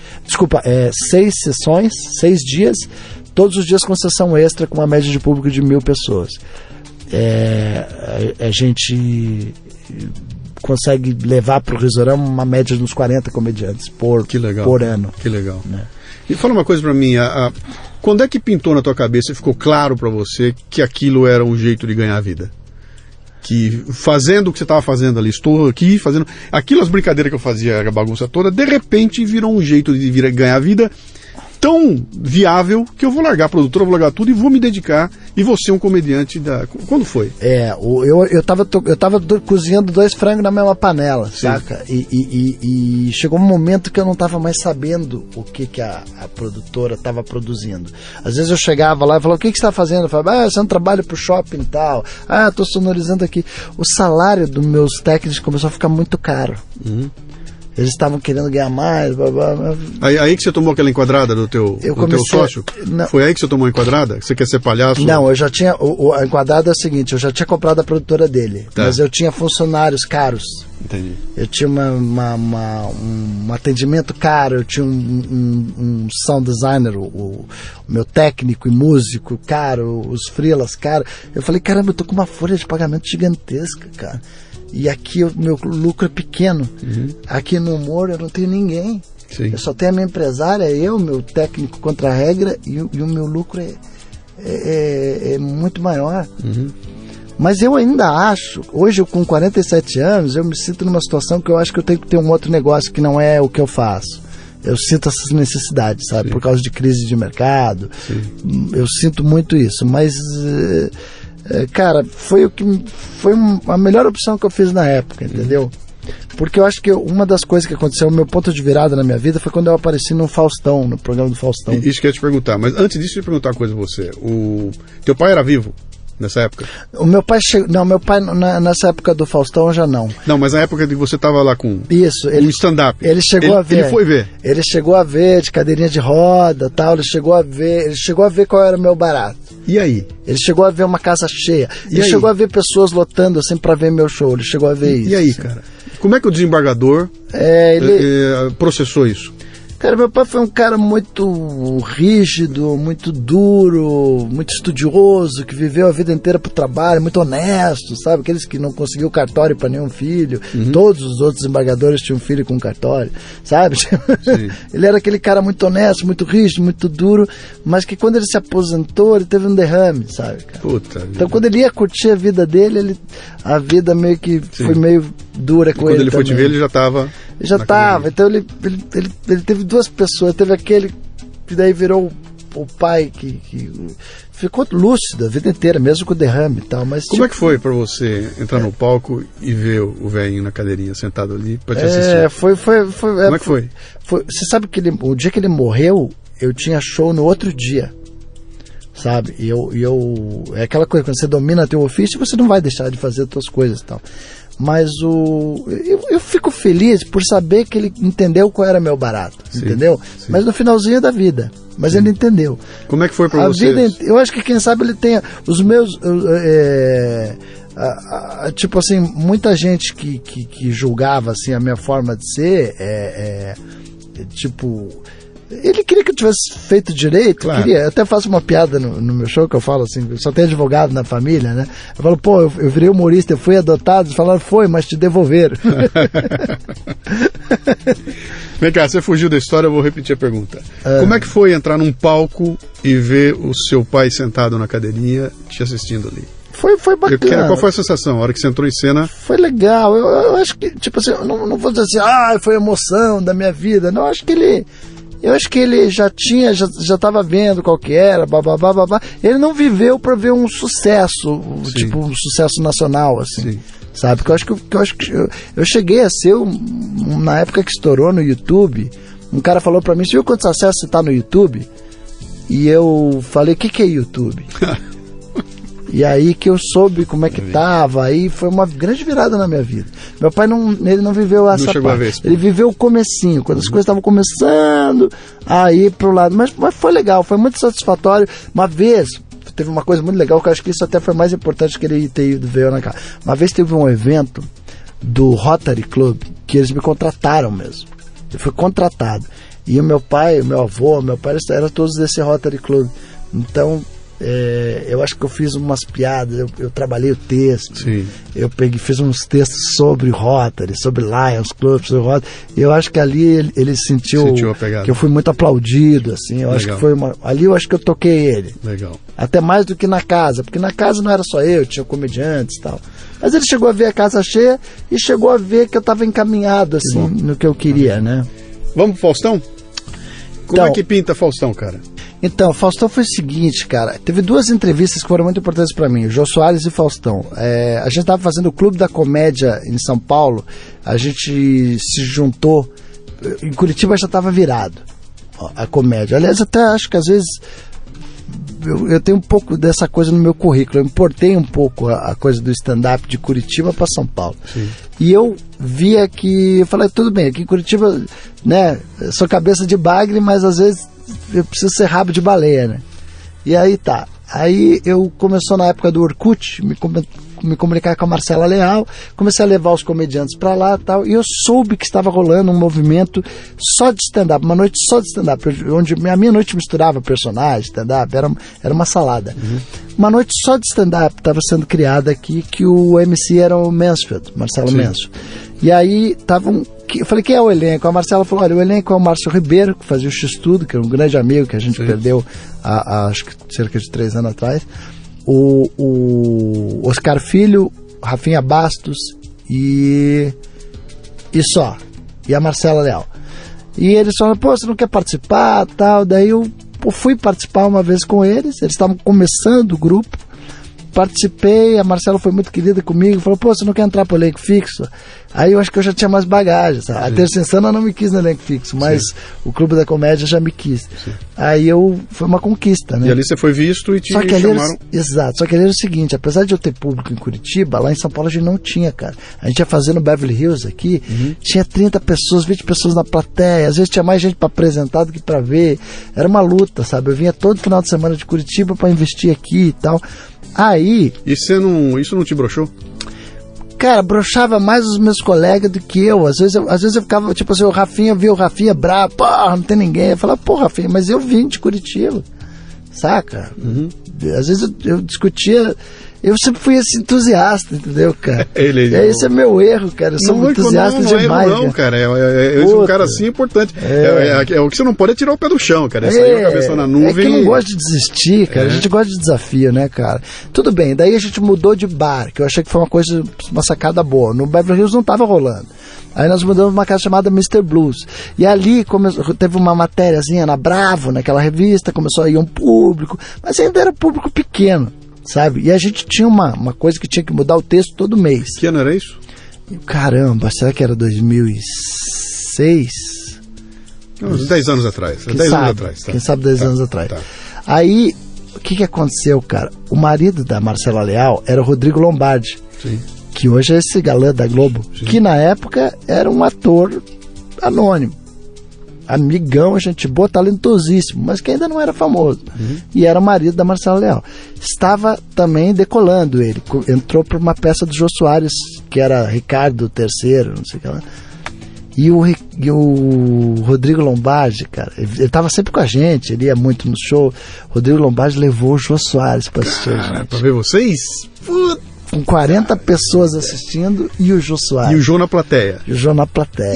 6 sessões, 6 dias, todos os dias com sessão extra, com uma média de público de 1.000 pessoas. A gente consegue levar para o Risorama uma média de uns 40 comediantes por ano.
Que legal.
Né?
E fala uma coisa para mim, quando é que pintou na tua cabeça e ficou claro para você que aquilo era um jeito de ganhar a vida? Que fazendo o que você estava fazendo ali, estou aqui fazendo... Aquilo, as brincadeiras que eu fazia, a bagunça toda, de repente virou um jeito de ganhar a vida tão viável que eu vou largar a produtora, vou largar tudo e vou me dedicar e vou ser um comediante da... Quando foi?
Eu tava cozinhando 2 frangos na mesma panela, sim, saca? E chegou um momento que eu não tava mais sabendo o que a produtora tava produzindo. Às vezes eu chegava lá e falava, o que você tá fazendo? Eu falava, você não trabalha pro shopping e tal. Tô sonorizando aqui. O salário dos meus técnicos começou a ficar muito caro. Eles estavam querendo ganhar mais, blá, blá, blá.
Aí que você tomou aquela enquadrada do teu sócio? Não. Foi aí que você tomou a enquadrada? Você quer ser palhaço?
Não, eu já tinha... A enquadrada é o seguinte, eu já tinha comprado a produtora dele, mas eu tinha funcionários caros. Entendi. Eu tinha um atendimento caro, eu tinha um sound designer, o meu técnico e músico caro, os freelas caro. Eu falei, caramba, eu tô com uma folha de pagamento gigantesca, cara. E aqui o meu lucro é pequeno. Aqui no humor eu não tenho ninguém. Sim. Eu só tenho a minha empresária, meu técnico contra a regra, e o meu lucro é muito maior. Mas eu ainda acho, hoje eu com 47 anos, eu me sinto numa situação que eu acho que eu tenho que ter um outro negócio que não é o que eu faço. Eu sinto essas necessidades, sabe? Sim. Por causa de crise de mercado. Sim. Eu sinto muito isso, mas... cara, foi a melhor opção que eu fiz na época, entendeu? Porque eu acho que uma das coisas que aconteceu, o meu ponto de virada na minha vida foi quando eu apareci no Faustão, no programa do Faustão.
Isso que eu ia te perguntar, mas antes disso eu ia perguntar uma coisa a você. Teu pai era vivo nessa época?
O meu pai nessa época do Faustão já não.
Não, mas na época que você estava lá com
um
stand-up.
Ele chegou a ver.
Ele foi ver.
Ele chegou a ver de cadeirinha de roda, tal, ele chegou a ver qual era o meu barato.
E aí?
Ele chegou a ver uma casa cheia. Ele chegou a ver pessoas lotando assim pra ver meu show. Ele chegou a ver isso.
E aí, cara? Como é que o desembargador processou isso?
Cara, meu pai foi um cara muito rígido, muito duro, muito estudioso, que viveu a vida inteira pro trabalho, muito honesto, sabe? Aqueles que não conseguiu cartório para nenhum filho. Todos os outros desembargadores tinham filho com cartório, sabe? Ele era aquele cara muito honesto, muito rígido, muito duro, mas que quando ele se aposentou, ele teve um derrame, sabe, cara?
Puta
então, quando ele ia curtir a vida dele, a vida meio que foi meio dura com ele.
Quando ele foi te ver, ele já estava...
Já estava, então ele teve duas pessoas, teve aquele que daí virou o pai que ficou lúcido a vida inteira, mesmo com o derrame e tal. Mas
como é que foi para você entrar no palco e ver o velhinho na cadeirinha sentado ali para te assistir? Como é que foi?
Você sabe que o dia que ele morreu, eu tinha show no outro dia. Sabe? E eu é aquela coisa, quando você domina teu ofício, você não vai deixar de fazer as tuas coisas e tal. Mas eu fico feliz por saber que ele entendeu qual era meu barato, entendeu? Sim. Mas no finalzinho da vida. Mas ele entendeu.
Como é que foi para você?
Eu acho que quem sabe ele tenha os meus... tipo assim, muita gente que julgava assim, a minha forma de ser, tipo... Ele queria que eu tivesse feito direito,
claro.
Queria. Eu até faço uma piada no meu show que eu falo assim, só tem advogado na família, né? Eu falo, pô, eu virei humorista, eu fui adotado, eles falaram, foi, mas te devolveram.
Vem cá, você fugiu da história, eu vou repetir a pergunta. Como é que foi entrar num palco e ver o seu pai sentado na cadeirinha te assistindo ali?
Foi bacana.
Qual foi a sensação, a hora que você entrou em cena?
Foi legal, eu acho que, tipo assim, eu não vou dizer assim, foi a emoção da minha vida, não, eu acho que ele já estava vendo qual que era, babá. Ele não viveu para ver um sucesso, tipo um sucesso nacional, assim, sabe? Porque eu acho que eu cheguei a ser, na época que estourou no YouTube, um cara falou para mim, você viu quantos acessos você tá no YouTube? E eu falei, o que é YouTube? E aí que eu soube como é que tava, aí foi uma grande virada na minha vida. Meu pai ele não viveu essa parte, ele viveu o comecinho, quando as coisas estavam começando a ir pro lado, mas foi legal, foi muito satisfatório. Uma vez, teve uma coisa muito legal, que eu acho que isso até foi mais importante que ele ter ido ver na casa. Uma vez teve um evento do Rotary Club, que eles me contrataram mesmo, eu fui contratado, e o meu pai, o meu avô, meu pai, eram todos desse Rotary Club, então... eu acho que eu fiz umas piadas, eu trabalhei o texto, eu fiz uns textos sobre Rotary, sobre Lions Club, sobre Rotary, e eu acho que ali ele sentiu que eu fui muito aplaudido, assim, eu acho que foi ali eu acho que eu toquei ele.
Legal.
Até mais do que na casa, porque na casa não era só eu, tinha comediantes e tal. Mas ele chegou a ver a casa cheia e chegou a ver que eu estava encaminhado, assim, no que eu queria, né?
Vamos pro Faustão? Como é que pinta Faustão, cara?
Então, Faustão foi o seguinte, cara, teve duas entrevistas que foram muito importantes pra mim, o Jô Soares e Faustão. A gente tava fazendo o Clube da Comédia em São Paulo, a gente se juntou, em Curitiba já tava virado a comédia. Aliás, até acho que às vezes eu tenho um pouco dessa coisa no meu currículo, eu importei um pouco a coisa do stand-up de Curitiba para São Paulo. E eu via que, eu falei, tudo bem, aqui em Curitiba, né, sou cabeça de bagre, mas às vezes eu preciso ser rabo de baleia, né? E aí tá. Aí eu começou na época do Orkut, me comunicar com a Marcela Leal, comecei a levar os comediantes pra lá e tal, e eu soube que estava rolando um movimento só de stand-up, uma noite só de stand-up, onde a minha noite misturava personagens, stand-up, era uma salada. Uma noite só de stand-up estava sendo criada aqui, que o MC era o Mansfield, Marcelo Mansfield. E aí eu falei, quem é o elenco? A Marcela falou, olha, o elenco é o Márcio Ribeiro, que fazia o X-Tudo, que era um grande amigo que a gente perdeu acho que cerca de 3 anos atrás. O Oscar Filho, Rafinha Bastos e só. E a Marcela Leal. E eles falaram, pô, você não quer participar, tal. Daí eu fui participar uma vez com eles estavam começando o grupo. Participei, a Marcela foi muito querida comigo, falou, pô, você não quer entrar pro elenco fixo? Aí eu acho que eu já tinha mais bagagem, sabe? A Terça Insana não me quis no elenco fixo, mas o Clube da Comédia já me quis. Aí foi uma conquista, né?
E ali você foi visto e te chamaram...
Exato, só que ali era o seguinte, apesar de eu ter público em Curitiba, lá em São Paulo a gente não tinha, cara. A gente ia fazer no Beverly Hills aqui, tinha 30 pessoas, 20 pessoas na plateia, às vezes tinha mais gente pra apresentar do que pra ver. Era uma luta, sabe? Eu vinha todo final de semana de Curitiba pra investir aqui e tal. Aí...
E isso não te broxou?
cara, broxava mais os meus colegas do que eu. Às vezes eu ficava, tipo assim, eu via o Rafinha bravo, porra, não tem ninguém. Eu falava, pô, Rafinha, mas eu vim de Curitiba, saca? Às vezes eu discutia, eu sempre fui esse entusiasta, entendeu, cara? Esse é meu erro, cara, eu sou um entusiasta demais.
Não, cara, um cara assim é importante. O que você não pode é tirar o pé do chão, cara, é sair com a cabeça na nuvem.
É que eu não gosto de desistir, cara, a gente gosta de desafio, né, cara? Tudo bem, daí a gente mudou de bar, que eu achei que foi uma sacada boa. No Beverly Hills não tava rolando. Aí nós mudamos uma casa chamada Mr. Blues. E ali teve uma matériazinha na Bravo, naquela revista, começou a ir um público, mas ainda era público pequeno, sabe? E a gente tinha uma coisa que tinha que mudar o texto todo mês.
Que ano era isso?
Caramba, será que era 2006?
Uns 10 anos atrás.
Quem sabe 10 anos atrás. Tá. Aí, o que aconteceu, cara? O marido da Marcela Leal era o Rodrigo Lombardi.
Sim.
Que hoje é esse galã da Globo, sim, que na época era um ator anônimo, amigão, gente boa, talentosíssimo, mas que ainda não era famoso, e era o marido da Marcela Leal. Estava também decolando ele, entrou para uma peça do Jô Soares, que era Ricardo III, não sei o que lá. E o Rodrigo Lombardi, cara, ele estava sempre com a gente, ele ia muito no show. Rodrigo Lombardi levou o Jô Soares para assistir a gente.
Para ver vocês? Puta!
Com 40 pessoas assistindo e o Jô Soares.
E o Jô na plateia.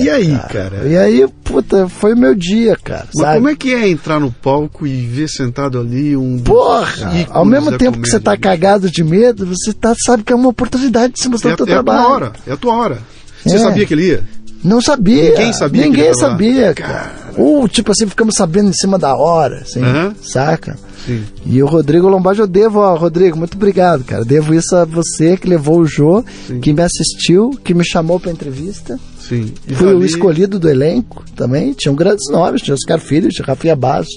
E
aí, cara?
E aí, puta, foi o meu dia, cara.
Mas sabe? Como é que é entrar no palco e ver sentado ali um...
Porra! Ao mesmo tempo que você tá cagado de medo, você sabe que é uma oportunidade de se mostrar o teu trabalho.
É a tua hora. Você sabia que ele ia?
Não sabia.
Ninguém
sabia, cara. Tipo assim, ficamos sabendo em cima da hora, assim, saca?
Sim.
E o Rodrigo Lombardi, eu devo, Rodrigo, muito obrigado, cara. Devo isso a você que levou o Jô, sim, que me assistiu, que me chamou pra entrevista.
Sim.
Fui o escolhido do elenco também. Tinham grandes nomes, tinha Oscar Filho, tinha Rafinha Bastos,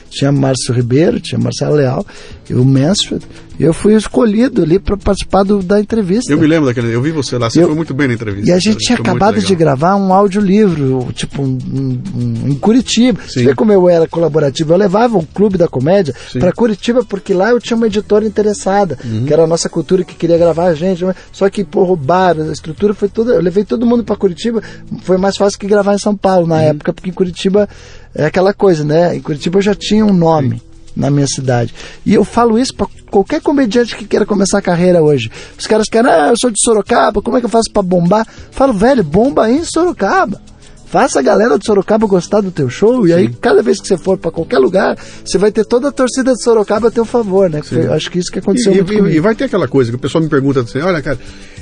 tinha Márcio Ribeiro, tinha Marcelo Leal e o Mansfield. Eu fui escolhido ali para participar da entrevista.
Eu me lembro eu vi você lá, você foi muito bem na entrevista.
E a gente tinha acabado de gravar um audiolivro, tipo em Curitiba. Sim. Você vê como eu era colaborativo. Eu levava o Clube da Comédia para Curitiba, porque lá eu tinha uma editora interessada, que era a Nossa Cultura, que queria gravar a gente. Só que, roubaram, a estrutura foi toda. Eu levei todo mundo para Curitiba, foi mais fácil que gravar em São Paulo na época, porque em Curitiba é aquela coisa, né? Em Curitiba eu já tinha um nome na minha cidade. E eu falo isso para qualquer comediante que queira começar a carreira hoje. Os caras querem, eu sou de Sorocaba, como é que eu faço para bombar? Falo, velho, bomba aí em Sorocaba. Faça a galera de Sorocaba gostar do teu show. Sim. E aí, cada vez que você for para qualquer lugar, você vai ter toda a torcida de Sorocaba a teu favor, né? Eu acho que isso que aconteceu muito comigo.
E vai ter aquela coisa que o pessoal me pergunta assim, olha, cara,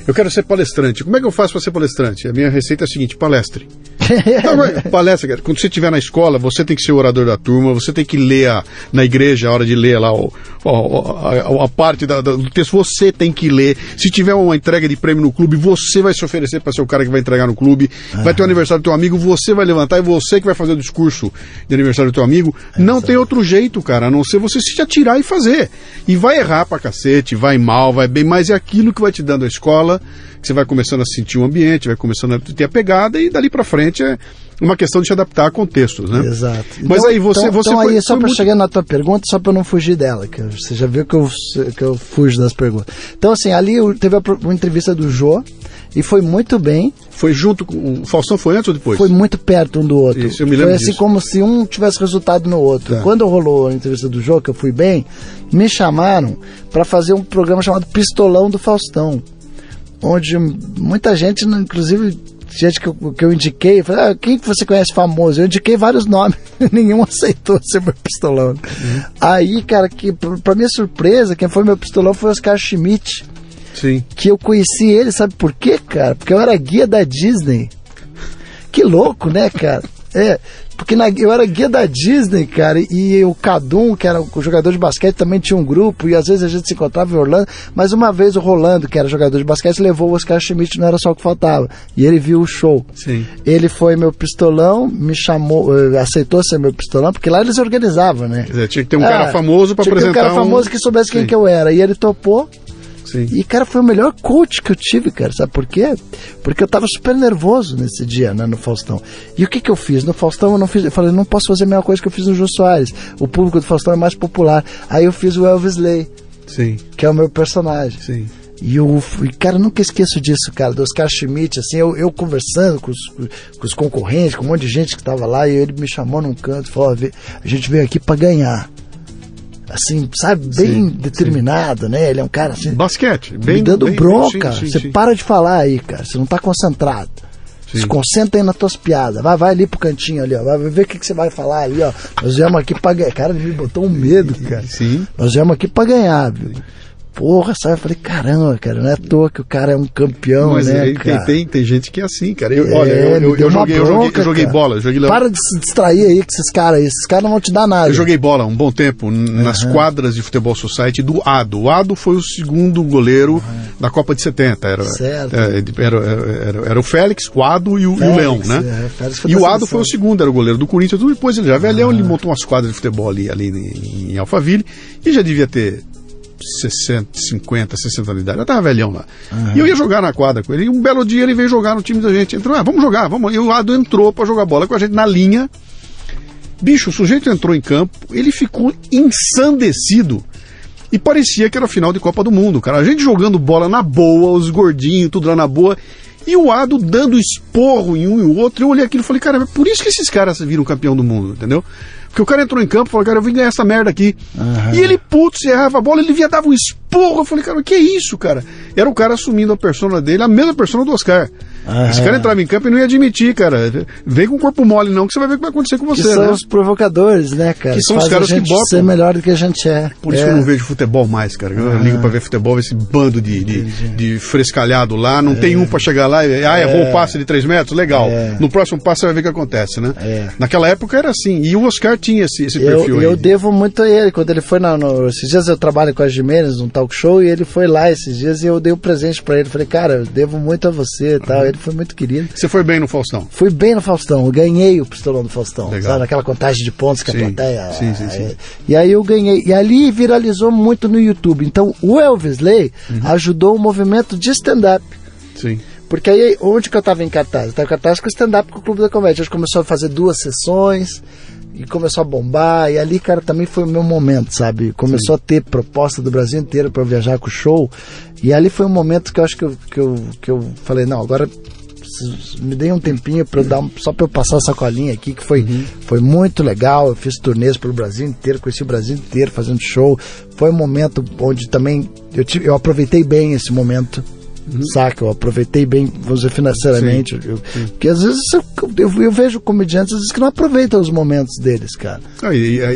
eu quero ser palestrante. Como é que eu faço para ser palestrante? A minha receita é a seguinte, palestre. Palestra, cara. Quando você estiver na escola, você tem que ser o orador da turma, você tem que ler na igreja, a hora de ler lá a parte do texto, você tem que ler. Se tiver uma entrega de prêmio no clube, você vai se oferecer para ser o cara que vai entregar no clube. Vai ter o aniversário do teu amigo, você vai levantar e você que vai fazer o discurso de aniversário do teu amigo. Não tem outro jeito, cara, a não ser você se atirar e fazer. E vai errar pra cacete, vai mal, vai bem, mas é aquilo que vai te dando a escola, que você vai começando a sentir o ambiente, vai começando a ter a pegada e dali pra frente é uma questão de se adaptar a contextos, né?
Exato.
Mas
então,
aí você foi,
aí, só para chegar na tua pergunta, só para eu não fugir dela, que você já viu que eu fujo das perguntas. Então, assim, ali teve uma entrevista do Jô e foi muito bem.
Foi junto com o Faustão, foi antes ou depois?
Foi muito perto um do outro.
Isso, eu me lembro
foi assim
disso.
Como se um tivesse resultado no outro.
Tá.
Quando rolou a entrevista do Jô, que eu fui bem, me chamaram para fazer um programa chamado Pistolão do Faustão, onde muita gente, inclusive gente que eu indiquei, eu falei, quem que você conhece famoso? Eu indiquei vários nomes, nenhum aceitou ser meu pistolão. Aí, cara, pra minha surpresa, quem foi meu pistolão foi o Oscar Schmidt.
Sim. Que
eu conheci ele, sabe por quê, cara? Porque eu era guia da Disney. Que louco, né, cara? Porque eu era guia da Disney, cara, e o Cadum, que era o jogador de basquete, também tinha um grupo, e às vezes a gente se encontrava em Orlando, mas uma vez o Rolando, que era jogador de basquete, levou o Oscar Schmidt, não era só o que faltava, e ele viu o show.
Sim.
Ele foi meu pistolão, me chamou, aceitou ser meu pistolão, porque lá eles organizavam, né?
Quer dizer, tinha que ter um cara famoso para apresentar.
Tinha que ter um cara famoso que soubesse quem que eu era, e ele topou.
Sim.
E, cara, foi o melhor coach que eu tive, cara. Sabe por quê? Porque eu tava super nervoso nesse dia, né, no Faustão. E o que eu fiz? No Faustão eu não fiz... Eu falei, não posso fazer a mesma coisa que eu fiz no Jô Soares. O público do Faustão é mais popular. Aí eu fiz o Elvis Lay.
Sim.
Que é o meu personagem.
Sim.
E cara, eu nunca esqueço disso, cara, do Oscar Schmidt, assim, eu conversando com os concorrentes, com um monte de gente que tava lá, e ele me chamou num canto e falou, a gente veio aqui pra ganhar. Assim, sabe, bem determinado, né? Ele é um cara assim...
Basquete,
bem... Me dando bronca, você para de falar aí, cara, você não tá concentrado. Sim. Se concentra aí nas tuas piadas. Vai ali pro cantinho ali, ó. Vai ver o que você vai falar ali, ó. Nós viemos aqui pra ganhar. Cara, me botou um medo, cara.
Sim.
Nós viemos aqui pra ganhar, viu? Porra, sabe? Eu falei, caramba, cara, não é à toa que o cara é um campeão, mas, né, cara?
Tem gente que é assim, cara. Eu joguei bola.
Para de se distrair aí com esses caras aí. Esses caras não vão te dar nada.
Eu joguei bola um bom tempo nas quadras de futebol society do Ado. O Ado foi o segundo goleiro da Copa de 70. Era o Félix, o Ado e o Leão, né? E o Ado foi o segundo, era o goleiro do Corinthians. Depois ele já velhão, ele montou umas quadras de futebol ali em Alphaville e já devia ter 50, 60 anos de idade, eu tava velhão lá. E eu ia jogar na quadra com ele, e um belo dia ele veio jogar no time da gente. Entrou, vamos jogar, vamos. E o Ado entrou pra jogar bola com a gente na linha. Bicho, o sujeito entrou em campo, ele ficou ensandecido. E parecia que era final de Copa do Mundo, cara. A gente jogando bola na boa, os gordinhos, tudo lá na boa. E o Ado dando esporro em um e o outro. Eu olhei aquilo e falei, cara, é por isso que esses caras viram campeão do mundo, entendeu? Porque o cara entrou em campo e falou, cara, eu vim ganhar essa merda aqui. E ele, putz, errava a bola, ele vinha, dava um esporro. Eu falei, cara, o que é isso, cara? Era o cara assumindo a persona dele, a mesma persona do Oscar. Esse cara entrava em campo e não ia admitir, cara. Vem com o corpo mole não, que você vai ver o que vai acontecer com você,
que são os provocadores, né, cara?
Que são os caras que botam.
Ser melhor do que a gente é.
Por isso que eu não vejo futebol mais, cara. Eu ligo pra ver futebol, esse bando de frescalhado lá. Não tem um pra chegar lá e, errou o passe de 3 metros, legal. No próximo passe você vai ver o que acontece, né? Naquela época era assim. E o Oscar tinha esse perfil aí.
Eu devo muito a ele. Quando ele foi esses dias eu trabalho com a Jimenez num talk show e ele foi lá esses dias e eu dei um presente pra ele. Falei, cara, eu devo muito a você e tal. Ele foi muito querido.
Você foi bem no Faustão?
Fui bem no Faustão. Eu ganhei o pistolão do Faustão. Sabe? Aquela contagem de pontos que a plateia...
Sim.
E aí eu ganhei. E ali viralizou muito no YouTube. Então o Elvis Lay ajudou o movimento de stand-up.
Sim.
Porque aí, onde que eu tava em cartaz? Eu tava em cartaz com o stand-up com o Clube da Comédia. A gente começou a fazer 2 sessões e começou a bombar. E ali, cara, também foi o meu momento, sabe? Começou a ter proposta do Brasil inteiro para eu viajar com o show. E ali foi um momento que eu acho que eu falei, não, agora me dei um tempinho para só para eu passar essa colinha aqui, que foi muito legal. Eu fiz turnês pelo Brasil inteiro, conheci o Brasil inteiro fazendo show. Foi um momento onde também eu aproveitei bem esse momento. Saca? Eu aproveitei bem, vou dizer, financeiramente. Porque às vezes eu vejo comediantes às vezes que não aproveitam os momentos deles, cara.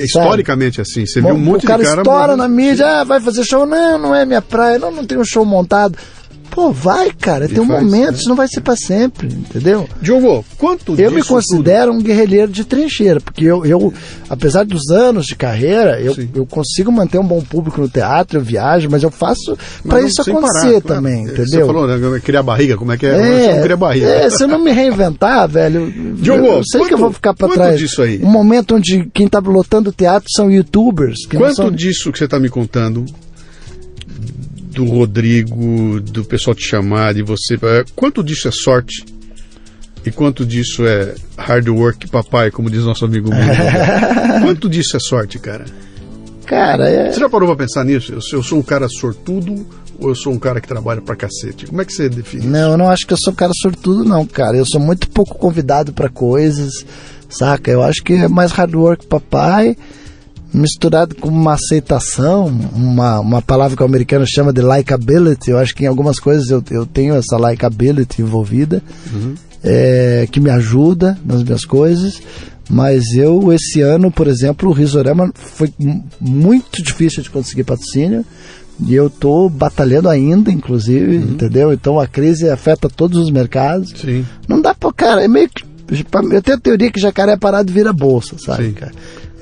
Historicamente assim, você viu um monte de cara...
O cara estoura na mídia, vai fazer show, não é minha praia, não tem um show montado. Pô, vai, cara, tem um momento, isso não vai ser pra sempre, entendeu?
Diogo, quanto disso...
Eu me considero um guerrilheiro de trincheira, porque eu apesar dos anos de carreira, eu consigo manter um bom público no teatro, eu viajo, mas eu faço pra isso acontecer também, entendeu? Você
falou, né, criar barriga, como é que é? Você não cria barriga.
Se eu não me reinventar, velho,
Diogo,
eu sei que eu vou ficar pra trás.
Disso aí?
Um momento onde quem tá lotando o teatro são youtubers.
Quanto disso que você tá me contando... do Rodrigo, do pessoal te chamar, de você, quanto disso é sorte e quanto disso é hard work, papai, como diz nosso amigo Bruno? Quanto disso é sorte, cara?
Cara,
Você já parou pra pensar nisso? Eu sou um cara sortudo ou eu sou um cara que trabalha pra cacete? Como é que você define isso?
Não, eu não acho que eu sou um cara sortudo não, cara. Eu sou muito pouco convidado pra coisas, saca? Eu acho que é mais hard work, papai, misturado com uma aceitação, uma palavra que o americano chama de likability. Eu acho que em algumas coisas eu tenho essa likability envolvida, que me ajuda nas minhas coisas. Mas esse ano, por exemplo, o Risorama foi muito difícil de conseguir patrocínio e eu tô batalhando ainda, inclusive, entendeu? Então a crise afeta todos os mercados.
Sim.
Não dá pra, cara, é meio que... Eu tenho a teoria que jacaré parado vira bolsa, sabe, cara?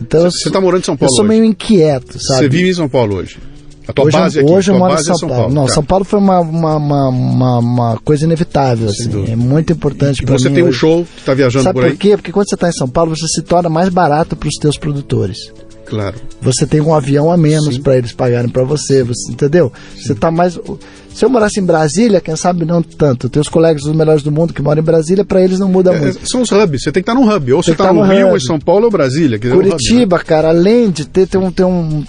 Então,
você tá morando em São Paulo
hoje? Eu sou meio inquieto, sabe?
Você vive em São Paulo hoje? A tua base aqui?
Hoje eu moro em São Paulo. Não, São Paulo foi uma coisa inevitável, assim. É muito importante para mim.
Você tem um show, que tá viajando por aí?
Sabe por quê? Porque quando você tá em São Paulo, você se torna mais barato para os teus produtores.
Claro.
Você tem um avião a menos para eles pagarem para você, entendeu? Você tá mais... Se eu morasse em Brasília, quem sabe não tanto. Tem os colegas dos melhores do mundo que moram em Brasília, para eles não muda muito.
São os hubs, você tem que estar num hub. Ou você está no Rio, ou em São Paulo, ou Brasília.
Curitiba, hub, né? Cara, além de ter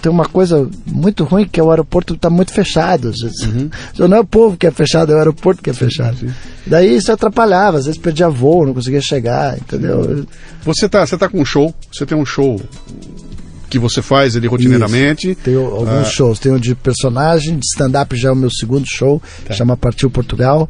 uma coisa muito ruim, que é o aeroporto está muito fechado. Às vezes. Não é o povo que é fechado, é o aeroporto que é fechado. Sim. Daí isso atrapalhava, às vezes perdia voo, não conseguia chegar, entendeu?
Você tá com um show, você tem um show que você faz ele rotineiramente.
Tem alguns shows, tem o de personagem, de stand-up já é o meu segundo show, chama Partiu Portugal.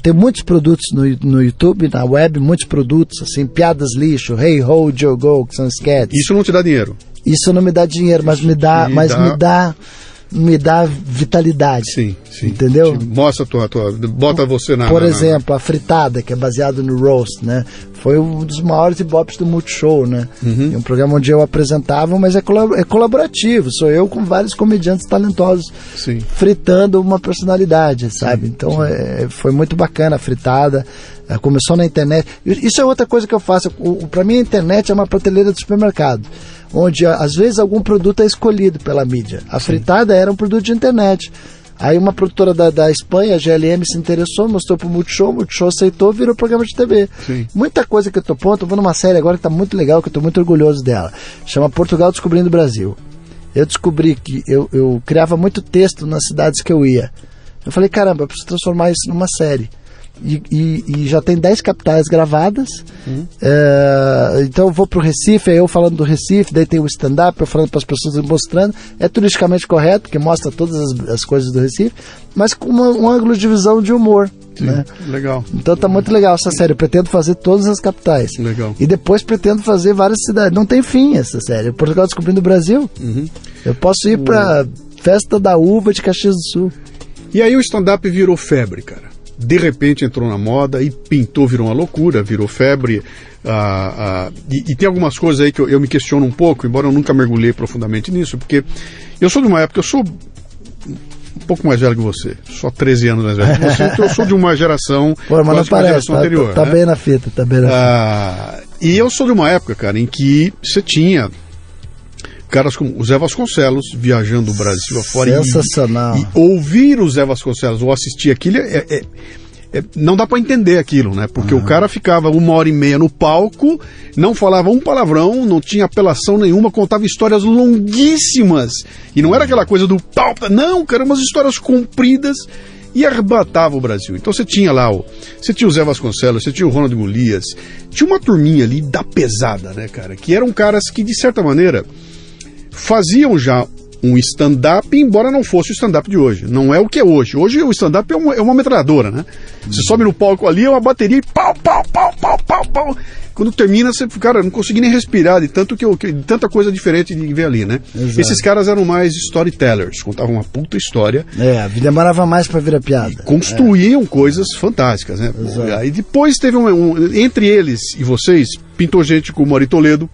Tem muitos produtos no YouTube, na web, muitos produtos, assim, piadas lixo, Hey Ho, Joe Go, que são sketches.
Isso não te dá dinheiro?
Isso não me dá dinheiro, mas me dá vitalidade.
Sim.
Entendeu?
Mostra bota você na...
Por exemplo, a Fritada, que é baseado no roast, né? Foi um dos maiores ibops do Multishow, né? É um programa onde eu apresentava, mas é colaborativo. Sou eu com vários comediantes talentosos fritando uma personalidade, sabe? Então foi muito bacana a Fritada. Começou na internet. Isso é outra coisa que eu faço. Para mim a internet é uma prateleira do supermercado, onde às vezes algum produto é escolhido pela mídia. A Fritada era um produto de internet. Aí uma produtora da Espanha, a GLM, se interessou, mostrou pro Multishow, o Multishow aceitou, virou programa de TV. Muita coisa que eu tô pondo, eu vou numa série agora que tá muito legal, que eu tô muito orgulhoso dela. Chama Portugal Descobrindo o Brasil. Eu descobri que eu criava muito texto nas cidades que eu ia. Eu falei, caramba, eu preciso transformar isso numa série. E já tem 10 capitais gravadas. Então eu vou pro Recife, aí eu falando do Recife, daí tem o stand-up, eu falando para as pessoas, mostrando. É turisticamente correto, porque mostra todas as coisas do Recife, mas com um ângulo de visão de humor. Né?
Legal.
Então tá muito legal essa série. Eu pretendo fazer todas as capitais.
Legal.
E depois pretendo fazer várias cidades. Não tem fim essa série. Portugal Descobrindo o Brasil. Eu posso ir pra Festa da Uva de Caxias do Sul.
E aí o stand-up virou febre, cara. De repente entrou na moda e pintou, virou uma loucura, virou febre. E tem algumas coisas aí que eu me questiono um pouco, embora eu nunca mergulhei profundamente nisso, porque eu sou de uma época, eu sou um pouco mais velho que você, só 13 anos mais velho que você, então eu sou de uma geração,
geração
anterior.
Tá bem na fita, tá bem na fita.
E eu sou de uma época, cara, em que você tinha caras como o Zé Vasconcelos viajando o Brasil afora.
Sensacional.
E ouvir o Zé Vasconcelos ou assistir aquilo não dá pra entender aquilo, né? Porque o cara ficava 1h30 no palco, não falava um palavrão, não tinha apelação nenhuma, contava histórias longuíssimas. E não era aquela coisa do pau, não, cara, umas histórias compridas e arrebatava o Brasil. Então você tinha lá você tinha o Zé Vasconcelos, você tinha o Ronald Golias, tinha uma turminha ali da pesada, né, cara? Que eram caras que, de certa maneira, faziam já um stand-up, embora não fosse o stand-up de hoje. Não é o que é hoje. Hoje o stand-up é uma metralhadora, né? Você sobe no palco ali, é uma bateria e pau, pau, pau, pau, pau, pau. Quando termina, você, cara, não consegui nem respirar de tanta coisa diferente de ver ali, né? Exato. Esses caras eram mais storytellers, contavam uma puta história.
Demorava mais pra virar piada.
E construíam coisas fantásticas, né? Aí depois teve entre eles e vocês, pintou gente como o Ari Toledo,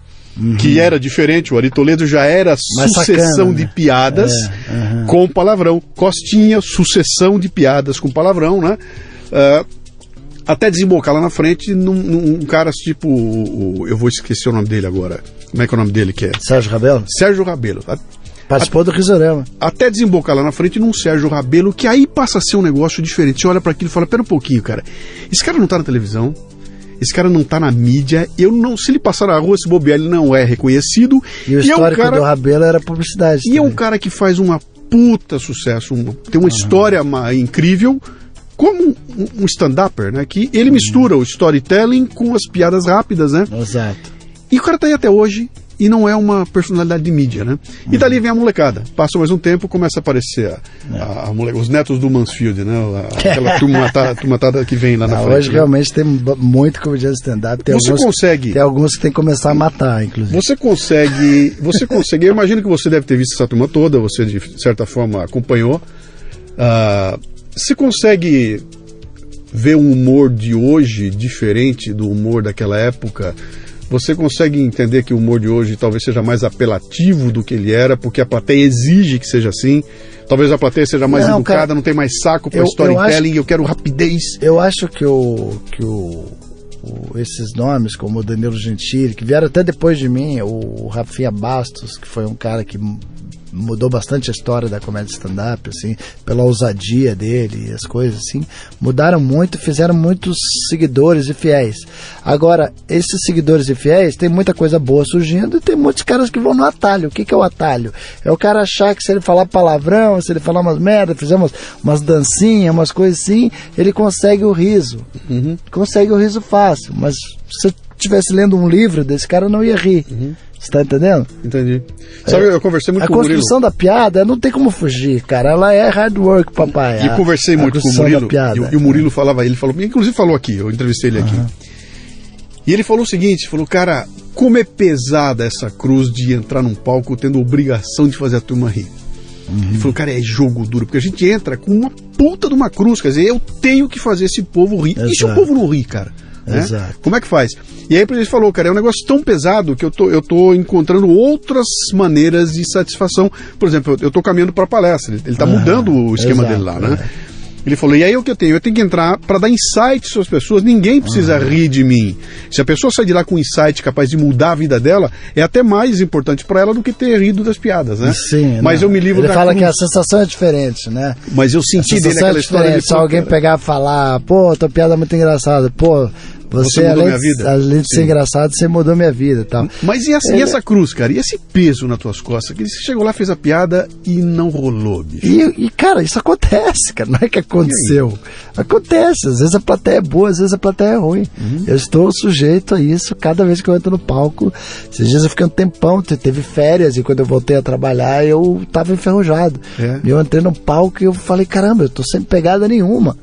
que era diferente. O Ari Toledo já era sucessão de piadas com palavrão. Costinha, sucessão de piadas com palavrão, né? Até desembocar lá na frente num cara tipo... eu vou esquecer o nome dele agora. Como é que é o nome dele que é?
Sérgio Rabelo?
Sérgio Rabelo.
Participou do Risorama.
Até desembocar lá na frente num Sérgio Rabelo, que aí passa a ser um negócio diferente. Você olha para aquilo e fala, pera um pouquinho, cara. Esse cara não tá na televisão. Esse cara não tá na mídia, se ele passar na rua, se bobear, ele não é reconhecido.
E o histórico do Rabelo era publicidade.
E também. É um cara que faz uma puta sucesso, tem uma história incrível, como um stand-upper, né? Que ele mistura o storytelling com as piadas rápidas, né?
Exato.
E o cara tá aí até hoje e não é uma personalidade de mídia, né? E dali vem a molecada. Passa mais um tempo, começa a aparecer os netos do Mansfield, né? Aquela turmatada que vem lá na frente.
Hoje realmente tem muito comediante stand-up. Tem alguns que tem que começar a matar, inclusive.
Você consegue, eu imagino que você deve ter visto essa turma toda, você de certa forma acompanhou. Você consegue ver um humor de hoje diferente do humor daquela época? Você consegue entender que o humor de hoje talvez seja mais apelativo do que ele era, porque a plateia exige que seja assim? Talvez a plateia seja mais educada, cara, não tem mais saco para storytelling, eu quero rapidez.
Eu acho que esses nomes, como o Danilo Gentili, que vieram até depois de mim, o Rafinha Bastos, que foi um cara que mudou bastante a história da comédia stand-up, assim, pela ousadia dele e as coisas, assim, mudaram muito, fizeram muitos seguidores e fiéis. Agora, esses seguidores e fiéis, tem muita coisa boa surgindo e tem muitos caras que vão no atalho. O que é o atalho? É o cara achar que se ele falar palavrão, se ele falar umas merdas, fizer umas dancinhas, umas coisas assim, ele consegue o riso. Consegue o riso fácil, mas se eu estivesse lendo um livro desse cara, eu não ia rir. Você tá entendendo?
Entendi. Sabe, eu conversei muito com o Murilo.
A construção da piada não tem como fugir, cara. Ela é hard work, papai.
E eu conversei muito com o Murilo. E o Murilo falava, ele falou, inclusive falou aqui, eu entrevistei ele aqui. E ele falou o seguinte, falou, cara, como é pesada essa cruz de entrar num palco tendo obrigação de fazer a turma rir. Ele falou, cara, é jogo duro, porque a gente entra com uma puta de uma cruz, quer dizer, eu tenho que fazer esse povo rir. E se o povo não rir, cara? Né? Como é que faz? E aí ele falou, cara, é um negócio tão pesado que eu tô encontrando outras maneiras de satisfação. Por exemplo, eu tô caminhando para a palestra, ele tá mudando o esquema dele lá, né? Ele falou, e aí o que eu tenho que entrar para dar insights para as pessoas, ninguém precisa rir de mim. Se a pessoa sair de lá com um insight capaz de mudar a vida dela, é até mais importante para ela do que ter rido das piadas, né?
Sim,
mas eu me livro
ele fala que a sensação é diferente, né?
Mas eu senti dele aquela história de...
Se alguém pegar e falar, pô, tua piada é muito engraçada, pô... Você mudou minha vida. Além de ser engraçado, você mudou minha vida, tal.
Mas e essa cruz, cara? E esse peso nas tuas costas? Que você chegou lá, fez a piada e não rolou, bicho.
E cara, isso acontece, cara. Não é que aconteceu. Acontece. Às vezes a plateia é boa, às vezes a plateia é ruim. Eu estou sujeito a isso cada vez que eu entro no palco. Esses dias eu fiquei um tempão, teve férias, e quando eu voltei a trabalhar, eu tava enferrujado. E eu entrei no palco e eu falei, caramba, eu tô sem pegada nenhuma.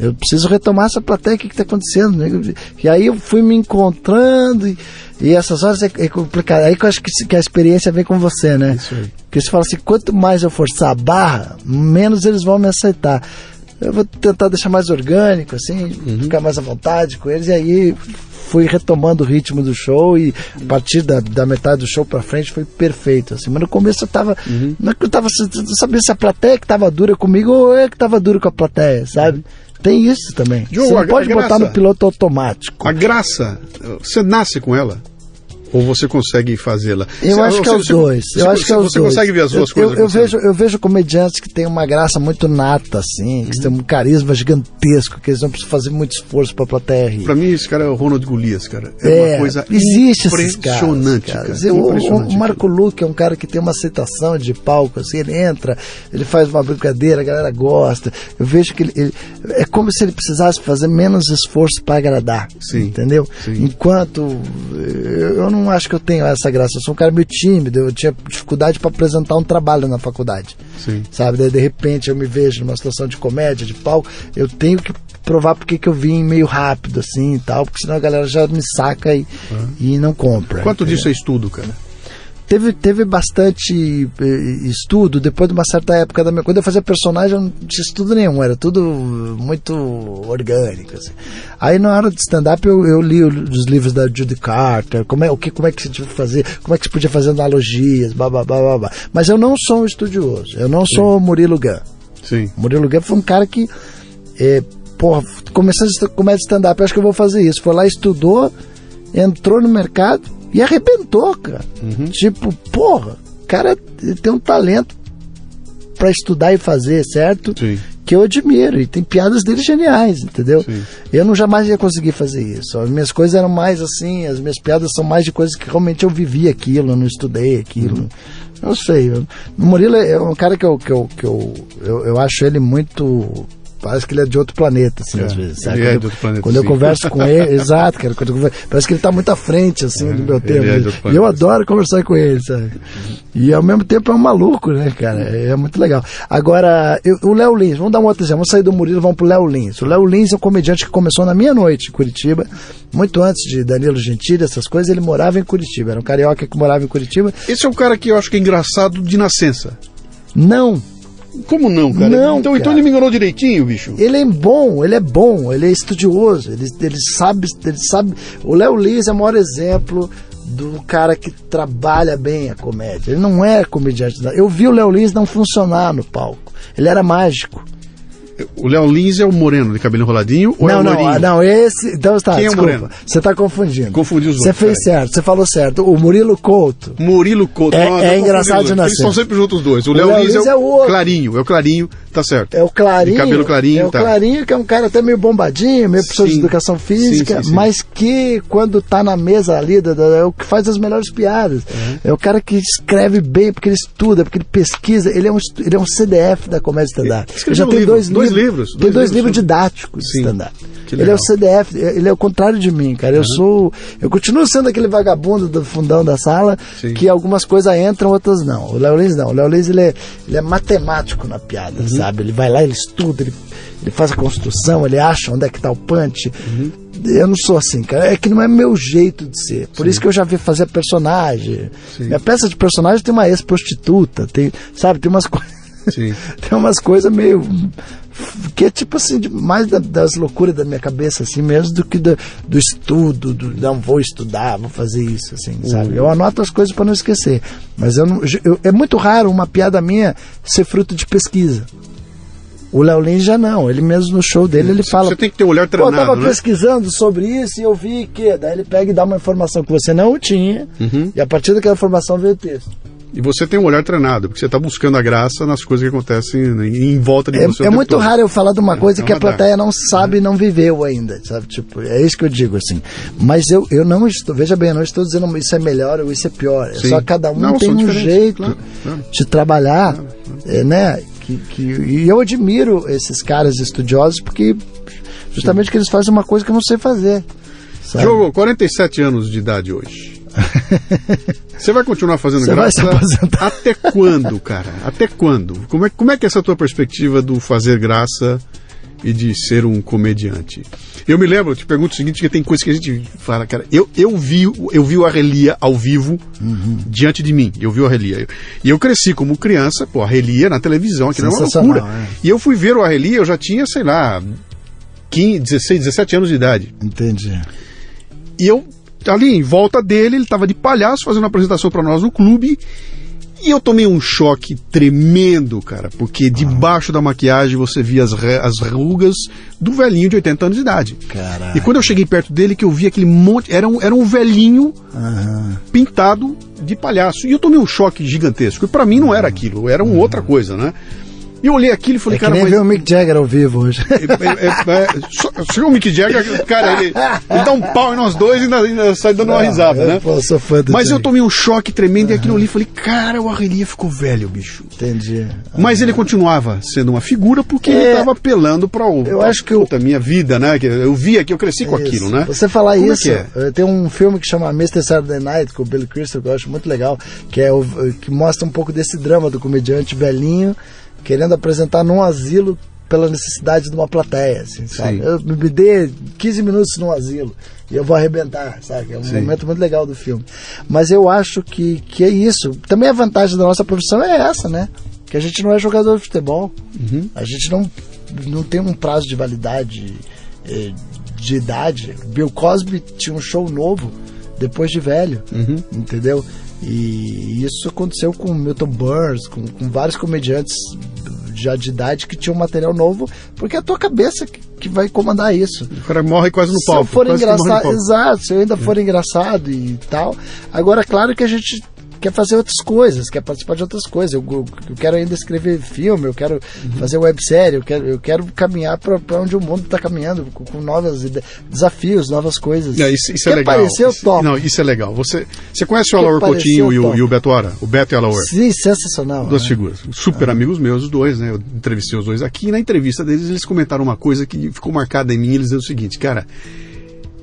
Eu preciso retomar essa plateia, o que está acontecendo? Né? E aí eu fui me encontrando, e essas horas é complicado. Aí que eu acho que a experiência vem com você, né?
Isso aí.
Porque você fala assim, quanto mais eu forçar a barra, menos eles vão me aceitar. Eu vou tentar deixar mais orgânico, assim, ficar mais à vontade com eles, e aí fui retomando o ritmo do show, e a partir da metade do show pra frente foi perfeito, assim. Mas no começo eu tava, não é que eu tava sabendo se a plateia que tava dura comigo ou eu que tava duro com a plateia, sabe? Tem isso também.
Joe,
você não pode botar no piloto automático.
A graça, você nasce com ela? Ou você consegue fazê-la?
Eu acho que é os dois.
Você consegue ver as duas coisas?
Eu vejo comediantes que têm uma graça muito nata, assim, que têm um carisma gigantesco, que eles não precisam fazer muito esforço pra plateia rir.
Pra mim, esse cara é o Ronald Golias, cara. É uma coisa impressionante, cara.
O Marco Luque é um cara que tem uma aceitação de palco, assim, ele entra, ele faz uma brincadeira, a galera gosta. Eu vejo que ele é como se ele precisasse fazer menos esforço pra agradar, entendeu? Enquanto eu não acho que eu tenho essa graça, eu sou um cara meio tímido, eu tinha dificuldade para apresentar um trabalho na faculdade, sabe? Daí, de repente eu me vejo numa situação de comédia, de palco, eu tenho que provar porque que eu vim meio rápido assim e tal, porque senão a galera já me saca e não compra.
Quanto disso é estudo, cara?
Teve bastante estudo depois de uma certa época da minha... Quando eu fazia personagem, eu não tinha estudo nenhum, era tudo muito orgânico, assim. Aí na hora de stand-up eu li os livros da Judy Carter, como é que você tinha que fazer, como é que você podia fazer analogias, blá. Mas eu não sou um estudioso, eu não sou o Murilo Gun. Murilo Gun foi um cara que, começando a comédia stand-up, eu acho que eu vou fazer isso. Foi lá, estudou, entrou no mercado e arrebentou, cara. Tipo, o cara tem um talento pra estudar e fazer, certo? Que eu admiro, e tem piadas dele geniais, entendeu? Eu jamais ia conseguir fazer isso. As minhas coisas eram mais assim, as minhas piadas são mais de coisas que realmente eu vivi aquilo, eu não estudei aquilo. Não sei. O Murilo é um cara que eu acho ele muito... Parece que ele é de outro planeta, assim, às vezes. Sabe?
Ele é de outro planeta,
quando eu converso com ele, exato, cara, parece que ele está muito à frente, assim, do meu tempo. E eu adoro conversar com ele, sabe? E ao mesmo tempo é um maluco, né, cara? É muito legal. Agora, o Léo Lins, vamos dar um outro exemplo, vamos sair do Murilo, vamos pro Léo Lins. O Léo Lins é um comediante que começou na minha noite em Curitiba, muito antes de Danilo Gentili, essas coisas, ele morava em Curitiba, era um carioca que morava em Curitiba.
Esse é um cara que eu acho que é engraçado de nascença.
Não.
Como não, cara?
Não,
então ele me enganou direitinho, bicho.
Ele é bom, ele é estudioso, ele sabe. O Léo Lins é o maior exemplo do cara que trabalha bem a comédia. Ele não é comediante. Eu vi o Léo Lins não funcionar no palco. Ele era mágico.
O Léo Lins é o moreno de cabelo enroladinho ou é o loirinho?
Não, esse... Então, tá,
quem é o moreno?
Você tá confundindo.
Confundi os
dois. Você fez certo, você falou certo. O Murilo Couto.
É
engraçado de nascer.
Eles estão sempre juntos os dois. O Léo Lins é o clarinho, tá certo.
É o clarinho.
De cabelo clarinho,
o clarinho, que é um cara até meio bombadinho, meio professor de educação física,
sim.
mas que quando tá na mesa ali, é o que faz as melhores piadas. É o cara que escreve bem, porque ele estuda, porque ele pesquisa. Ele é um CDF da comédia stand-up. Ele já tem dois livros. Tem dois livros didáticos de stand-up. Ele é o CDF, ele é o contrário de mim, cara. Eu continuo sendo aquele vagabundo do fundão da sala, que algumas coisas entram, outras não. O Léo Lins não. O Léo Lins, ele é matemático na piada, sabe? Ele vai lá, ele estuda, ele faz a construção, ele acha onde é que tá o punch. Eu não sou assim, cara. É que não é meu jeito de ser. Por isso que eu já vi fazer personagem. Minha peça de personagem tem uma ex-prostituta, tem umas coisas. Tem umas coisas meio... que é tipo assim, mais das loucuras da minha cabeça, assim, mesmo do que do estudo, não vou estudar, vou fazer isso, assim, sabe? Eu anoto as coisas para não esquecer. Mas é muito raro uma piada minha ser fruto de pesquisa. O Léo Lins já não, ele mesmo no show dele, ele fala...
Você tem que ter um olhar treinado,
eu tava pesquisando sobre isso e eu vi que... Daí ele pega e dá uma informação que você não tinha, e a partir daquela informação veio o texto.
E você tem um olhar treinado, porque você está buscando a graça nas coisas que acontecem em volta de você.
É muito raro eu falar de uma coisa que a plateia não sabe e não viveu ainda, sabe? Tipo, é isso que eu digo, assim. Mas eu não estou, veja bem, eu não estou dizendo isso é melhor ou isso é pior. É só cada um tem um jeito de trabalhar, né? E eu admiro esses caras estudiosos porque justamente que eles fazem uma coisa que eu não sei fazer. Sabe?
Diogo, 47 anos de idade hoje. Você vai continuar fazendo graça até quando, cara? Até quando? Como é que é essa tua perspectiva do fazer graça e de ser um comediante? Eu me lembro, eu te pergunto o seguinte, que tem coisa que a gente fala, cara, eu vi o Arrelia ao vivo diante de mim, eu vi o Arrelia. E eu cresci como criança, pô, Arrelia na televisão, aquilo era uma loucura. E eu fui ver o Arrelia, eu já tinha, sei lá, 15, 16, 17 anos de idade.
Entendi.
E eu ali em volta dele, ele estava de palhaço fazendo uma apresentação para nós no clube e eu tomei um choque tremendo, cara, porque debaixo da maquiagem você via as rugas do velhinho de 80 anos de idade.
Caraca.
E quando eu cheguei perto dele, que eu vi aquele monte, era um velhinho pintado de palhaço, e eu tomei um choque gigantesco, e para mim não era aquilo, era uma outra coisa, né? E eu olhei aquilo e falei, cara...
nem ver o Mick Jagger ao vivo hoje.
Chegou o Mick Jagger, cara, ele dá um pau em nós dois e ainda sai dando uma risada, né?
Sou fã do
Mas eu tomei um choque tremendo e aquilo ali, falei, cara, o Arrelia ficou velho, bicho.
Entendi.
Mas ele continuava sendo uma figura porque ele estava apelando para
eu acho que
minha vida, né? Eu via que eu cresci com aquilo, né?
Você falar
como
isso, tem um filme que chama Mr. Saturday Night com o Billy Crystal, que eu acho muito legal, que mostra um pouco desse drama do comediante velhinho querendo apresentar num asilo pela necessidade de uma plateia, assim, sabe? Eu me dê 15 minutos num asilo e eu vou arrebentar, sabe? É um momento muito legal do filme. Mas eu acho que é isso. Também a vantagem da nossa profissão é essa, né? Que a gente não é jogador de futebol. A gente não tem um prazo de validade de idade. Bill Cosby tinha um show novo depois de velho, entendeu? E isso aconteceu com Milton Burns, com vários comediantes já de idade que tinham material novo, porque é a tua cabeça que vai comandar isso.
O cara morre quase no palco.
Se eu for engraçado, exato, se eu ainda for engraçado e tal. Agora, claro que a gente quer fazer outras coisas, quer participar de outras coisas. Eu quero ainda escrever filme, eu quero fazer websérie, eu quero caminhar para onde o mundo está caminhando, com novos desafios, novas coisas.
Isso é legal.
Aparecer, eu topo.
Não, isso é legal. Você conhece o Alaor Coutinho e o Beto Ara? O Beto e a Alaor?
Sim, sensacional.
Duas figuras. Super amigos meus, os dois, né? Eu entrevistei os dois aqui e na entrevista deles eles comentaram uma coisa que ficou marcada em mim. Eles diziam o seguinte, cara...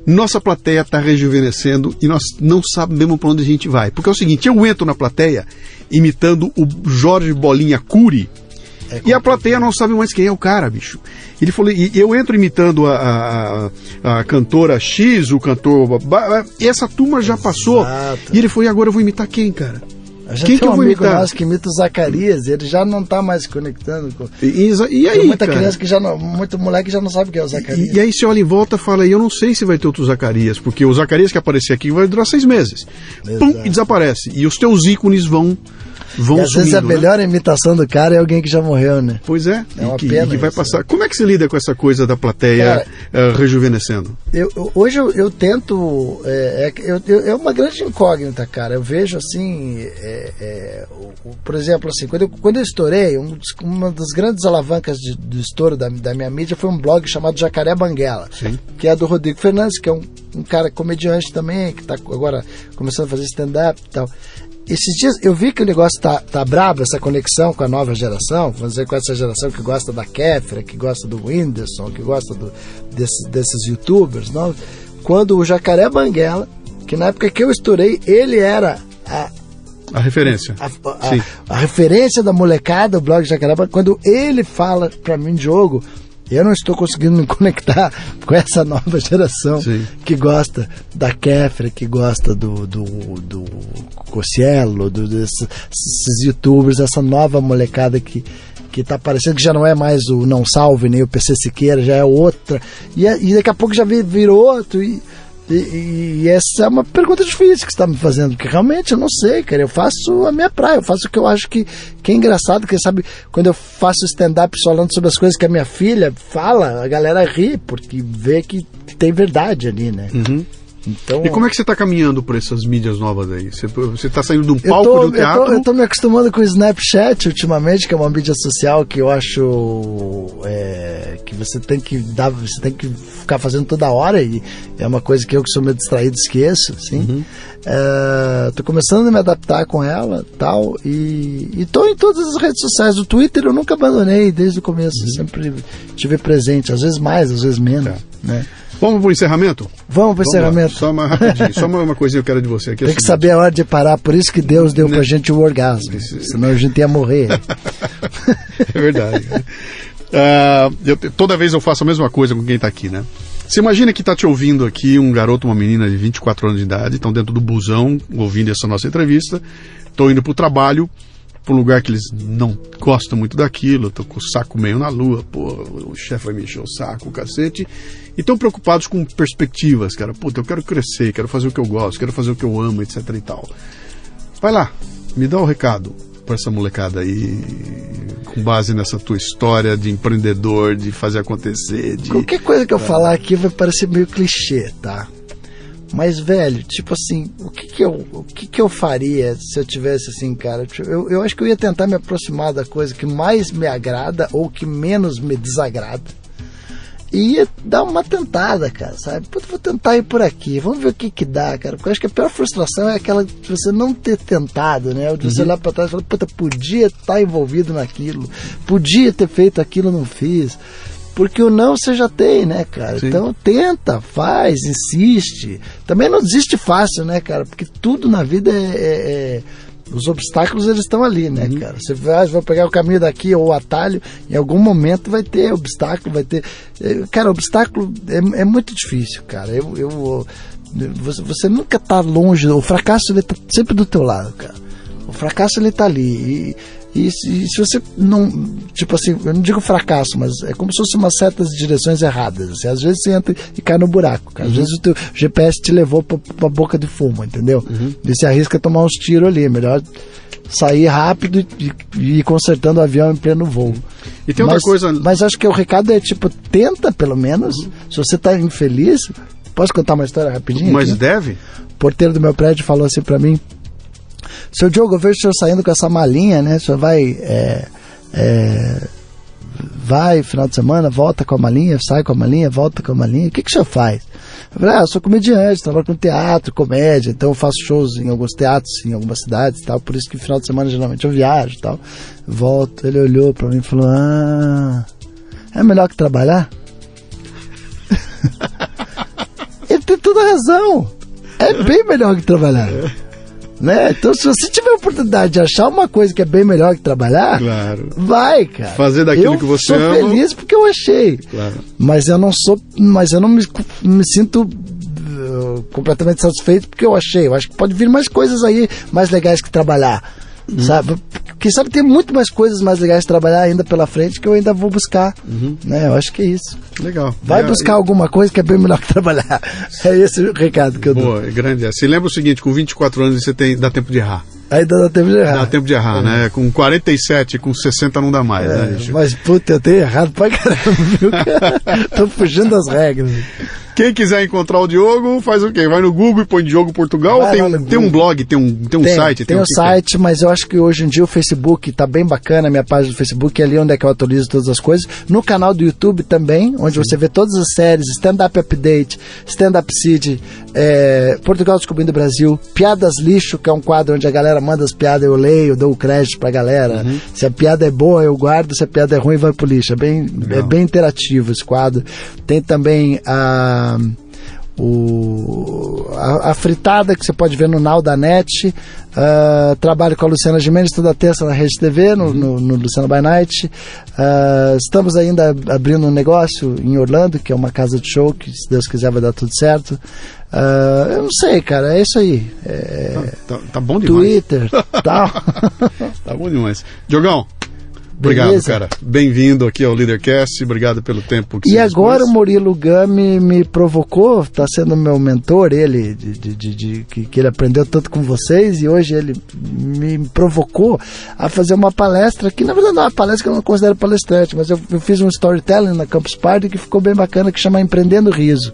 Nossa plateia está rejuvenescendo e nós não sabemos para onde a gente vai. Porque é o seguinte, eu entro na plateia imitando o Jorge Bolinha Cury e a plateia não sabe mais quem é o cara, bicho. Ele falou, e eu entro imitando a cantora X, o cantor... Essa turma já passou. E ele falou, e agora eu vou imitar quem, cara?
A gente tem um amigo nosso que imita o Zacarias, ele já não tá mais se conectando com...
E aí,
tem muita
cara,
criança que já não... Muito moleque já não sabe o que é o Zacarias.
E aí você olha em volta e fala, eu não sei se vai ter outro Zacarias, porque o Zacarias que aparecer aqui vai durar 6 meses. Pum, e desaparece. E os teus ícones vão
e às
sumindo,
vezes a melhor imitação do cara é alguém que já morreu, né?
Pois é,
É uma
e
pena
que vai
isso,
passar. Como é que você lida com essa coisa da plateia rejuvenescendo?
Hoje eu tento... É uma grande incógnita, cara. Eu vejo assim... por exemplo, assim, quando eu estourei, uma das grandes alavancas do estouro da minha mídia foi um blog chamado Jacaré Banguela.
Sim.
Que é do Rodrigo Fernandes, que é um cara comediante também, que está agora começando a fazer stand-up e tal. Esses dias eu vi que o negócio tá brabo, essa conexão com a nova geração, vamos dizer, com essa geração que gosta da Kéfera, que gosta do Whindersson, que gosta desses youtubers, não? Quando o Jacaré Banguela, que na época que eu estourei, ele era
A referência.
A referência da molecada, o blog Jacaré Banguela, quando ele fala pra mim, Diogo, eu não estou conseguindo me conectar com essa nova geração. Sim. Que gosta da Kéfera, que gosta do Cossielo, desses youtubers, essa nova molecada que tá aparecendo, que já não é mais o Não Salve, nem o PC Siqueira, já é outra. E daqui a pouco já virou outro. E essa é uma pergunta difícil que você está me fazendo, porque realmente eu não sei, cara. Eu faço a minha praia, eu faço o que eu acho que é engraçado, que sabe, quando eu faço stand-up falando sobre as coisas que a minha filha fala, a galera ri, porque vê que tem verdade ali, né? Uhum. Então,
e como é que você está caminhando por essas mídias novas aí? Você está saindo de um palco, de um teatro?
Eu tô me acostumando com o Snapchat ultimamente, que é uma mídia social que eu acho que você tem que ficar fazendo toda hora, e é uma coisa que eu, que sou meio distraído, esqueço, assim. Uhum. Tô começando a me adaptar com ela, tal, e tô em todas as redes sociais. O Twitter eu nunca abandonei desde o começo, sempre tive presente, às vezes mais, às vezes menos, né?
Vamos pro encerramento?
Vamos pro encerramento.
Só uma rapidinho, só uma coisinha que eu quero de você aqui.
Tem que saber a hora de parar, por isso que Deus deu pra gente o orgasmo, senão a gente ia morrer.
É verdade. Toda vez eu faço a mesma coisa com quem tá aqui, né? Você imagina que tá te ouvindo aqui um garoto, uma menina de 24 anos de idade, estão dentro do busão, ouvindo essa nossa entrevista, estão indo pro trabalho, para um lugar que eles não gostam muito daquilo, estão com o saco meio na lua, pô, o chefe vai me encher o saco, o cacete, e estão preocupados com perspectivas, cara. Puta, eu quero crescer, quero fazer o que eu gosto, quero fazer o que eu amo, etc e tal. Vai lá, me dá o recado para essa molecada aí, com base nessa tua história de empreendedor, de fazer acontecer.
Qualquer coisa que eu falar aqui vai parecer meio clichê, tá? Mas, velho, tipo assim, o que eu faria se eu tivesse assim, cara? Eu acho que eu ia tentar me aproximar da coisa que mais me agrada ou que menos me desagrada. E ia dar uma tentada, cara, sabe? Puta, vou tentar ir por aqui, vamos ver o que dá, cara. Porque eu acho que a pior frustração é aquela de você não ter tentado, né? De você olhar pra trás e falar, puta, podia estar envolvido naquilo, podia ter feito aquilo, não fiz. Porque o não você já tem, né, cara? Sim. Então tenta, faz, insiste. Também não desiste fácil, né, cara? Porque tudo na vida os obstáculos, eles estão ali, né, cara? Você vai pegar o caminho daqui ou o atalho, em algum momento vai ter obstáculo, vai ter... Cara, obstáculo é muito difícil, cara. Você nunca tá longe, o fracasso ele tá sempre do teu lado, cara. O fracasso ele tá ali e se você não, tipo assim, eu não digo fracasso, mas é como se fosse umas certas direções erradas, assim. Às vezes você entra e cai no buraco, cara. Às vezes o teu GPS te levou pra boca de fumo, entendeu? E se arrisca a tomar uns tiros ali, é melhor sair rápido e ir consertando o avião em pleno voo.
E tem outra coisa...
Mas acho que o recado é, tipo, tenta pelo menos, se você tá infeliz, posso contar uma história rapidinho?
Mas
aqui?
Deve?
O porteiro do meu prédio falou assim pra mim: seu Diogo, eu vejo o senhor saindo com essa malinha, né? O senhor vai final de semana, volta com a malinha, sai com a malinha, volta com a malinha. O que o senhor faz? Eu falei, eu sou comediante, trabalho com teatro, comédia, então eu faço shows em alguns teatros, em algumas cidades e tal, por isso que final de semana geralmente eu viajo e tal. Volto, ele olhou pra mim e falou, é melhor que trabalhar? Ele tem toda a razão. É bem melhor que trabalhar. Né? Então, se você tiver a oportunidade de achar uma coisa que é bem melhor que trabalhar, claro, vai, cara.
Fazer daquilo que você ama.
Eu sou feliz porque eu achei.
Claro.
Mas eu não me sinto completamente satisfeito porque eu achei. Eu acho que pode vir mais coisas aí mais legais que trabalhar. sabe? Quem sabe tem muito mais coisas mais legais de trabalhar ainda pela frente que eu ainda vou buscar, né? Eu acho que é isso.
Legal.
Vai buscar alguma coisa que é bem melhor que trabalhar. É esse o recado que eu dou.
Boa, é grande. Você lembra o seguinte, com 24 anos dá tempo de errar.
Ainda dá tempo de errar.
Dá tempo de errar, né? Com 47, com 60 não dá mais, né?
Mas, puta, eu tenho errado pra caramba, viu, cara? Tô fugindo das regras.
Quem quiser encontrar o Diogo, faz o quê? Vai no Google e põe Diogo Portugal? Ou tem um blog, tem um site?
Tem um site, mas eu acho que hoje em dia o Facebook tá bem bacana, a minha página do Facebook é ali onde é que eu atualizo todas as coisas. No canal do YouTube também, onde você vê todas as séries, Stand Up Update, Stand Up City, Portugal Descobrindo o Brasil, Piadas Lixo, que é um quadro onde a galera manda as piadas, eu leio, dou o crédito pra galera. Se a piada é boa, eu guardo, se a piada é ruim, vai pro lixo. É bem interativo esse quadro. Tem também a fritada que você pode ver no Now da NET. Trabalho com a Luciana Gimenez toda terça na Rede TV, no Luciana by Night. Estamos ainda abrindo um negócio em Orlando, que é uma casa de show, que se Deus quiser vai dar tudo certo. Eu não sei, cara, é isso aí.
Tá bom demais.
Twitter, tal.
Tá bom demais. Diogão, obrigado,
beleza?
cara. Bem-vindo aqui ao Leadercast. Obrigado pelo tempo que você
agora
dispôs.
o Murilo Gami me provocou, está sendo meu mentor, ele, que ele aprendeu tanto com vocês, e hoje ele me provocou a fazer uma palestra, que na verdade não é uma palestra que eu não considero palestrante, mas eu fiz um storytelling na Campus Party que ficou bem bacana, que chama Empreendendo Riso.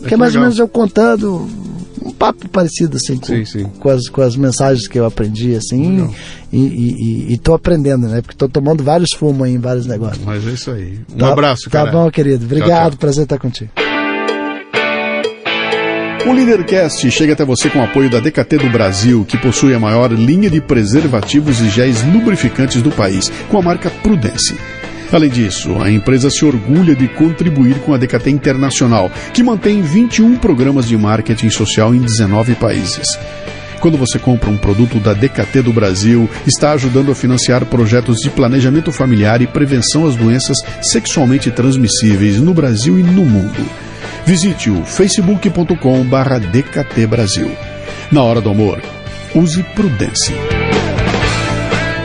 Que é mais ou menos eu contando um papo parecido assim com as mensagens que eu aprendi assim, e tô aprendendo, né? Porque tô tomando vários fumos aí em vários negócios.
Mas é isso aí. Um abraço, cara.
Tá bom, querido. Obrigado,
tchau.
Prazer estar contigo.
O Leadercast chega até você com o apoio da DKT do Brasil, que possui a maior linha de preservativos e géis lubrificantes do país, com a marca Prudence. Além disso, a empresa se orgulha de contribuir com a DKT Internacional, que mantém 21 programas de marketing social em 19 países. Quando você compra um produto da DKT do Brasil, está ajudando a financiar projetos de planejamento familiar e prevenção às doenças sexualmente transmissíveis no Brasil e no mundo. Visite o facebook.com/DKT Brasil. Na hora do amor, use Prudence.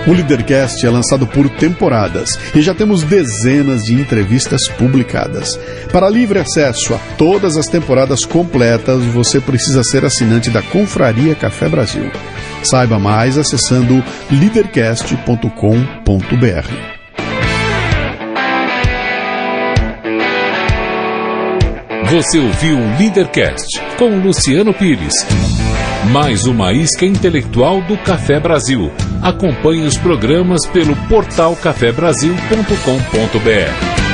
O Leadercast é lançado por temporadas e já temos dezenas de entrevistas publicadas. Para livre acesso a todas as temporadas completas, você precisa ser assinante da Confraria Café Brasil. Saiba mais acessando leadercast.com.br.
Você ouviu o Leadercast com Luciano Pires. Mais uma isca intelectual do Café Brasil. Acompanhe os programas pelo portal cafebrasil.com.br.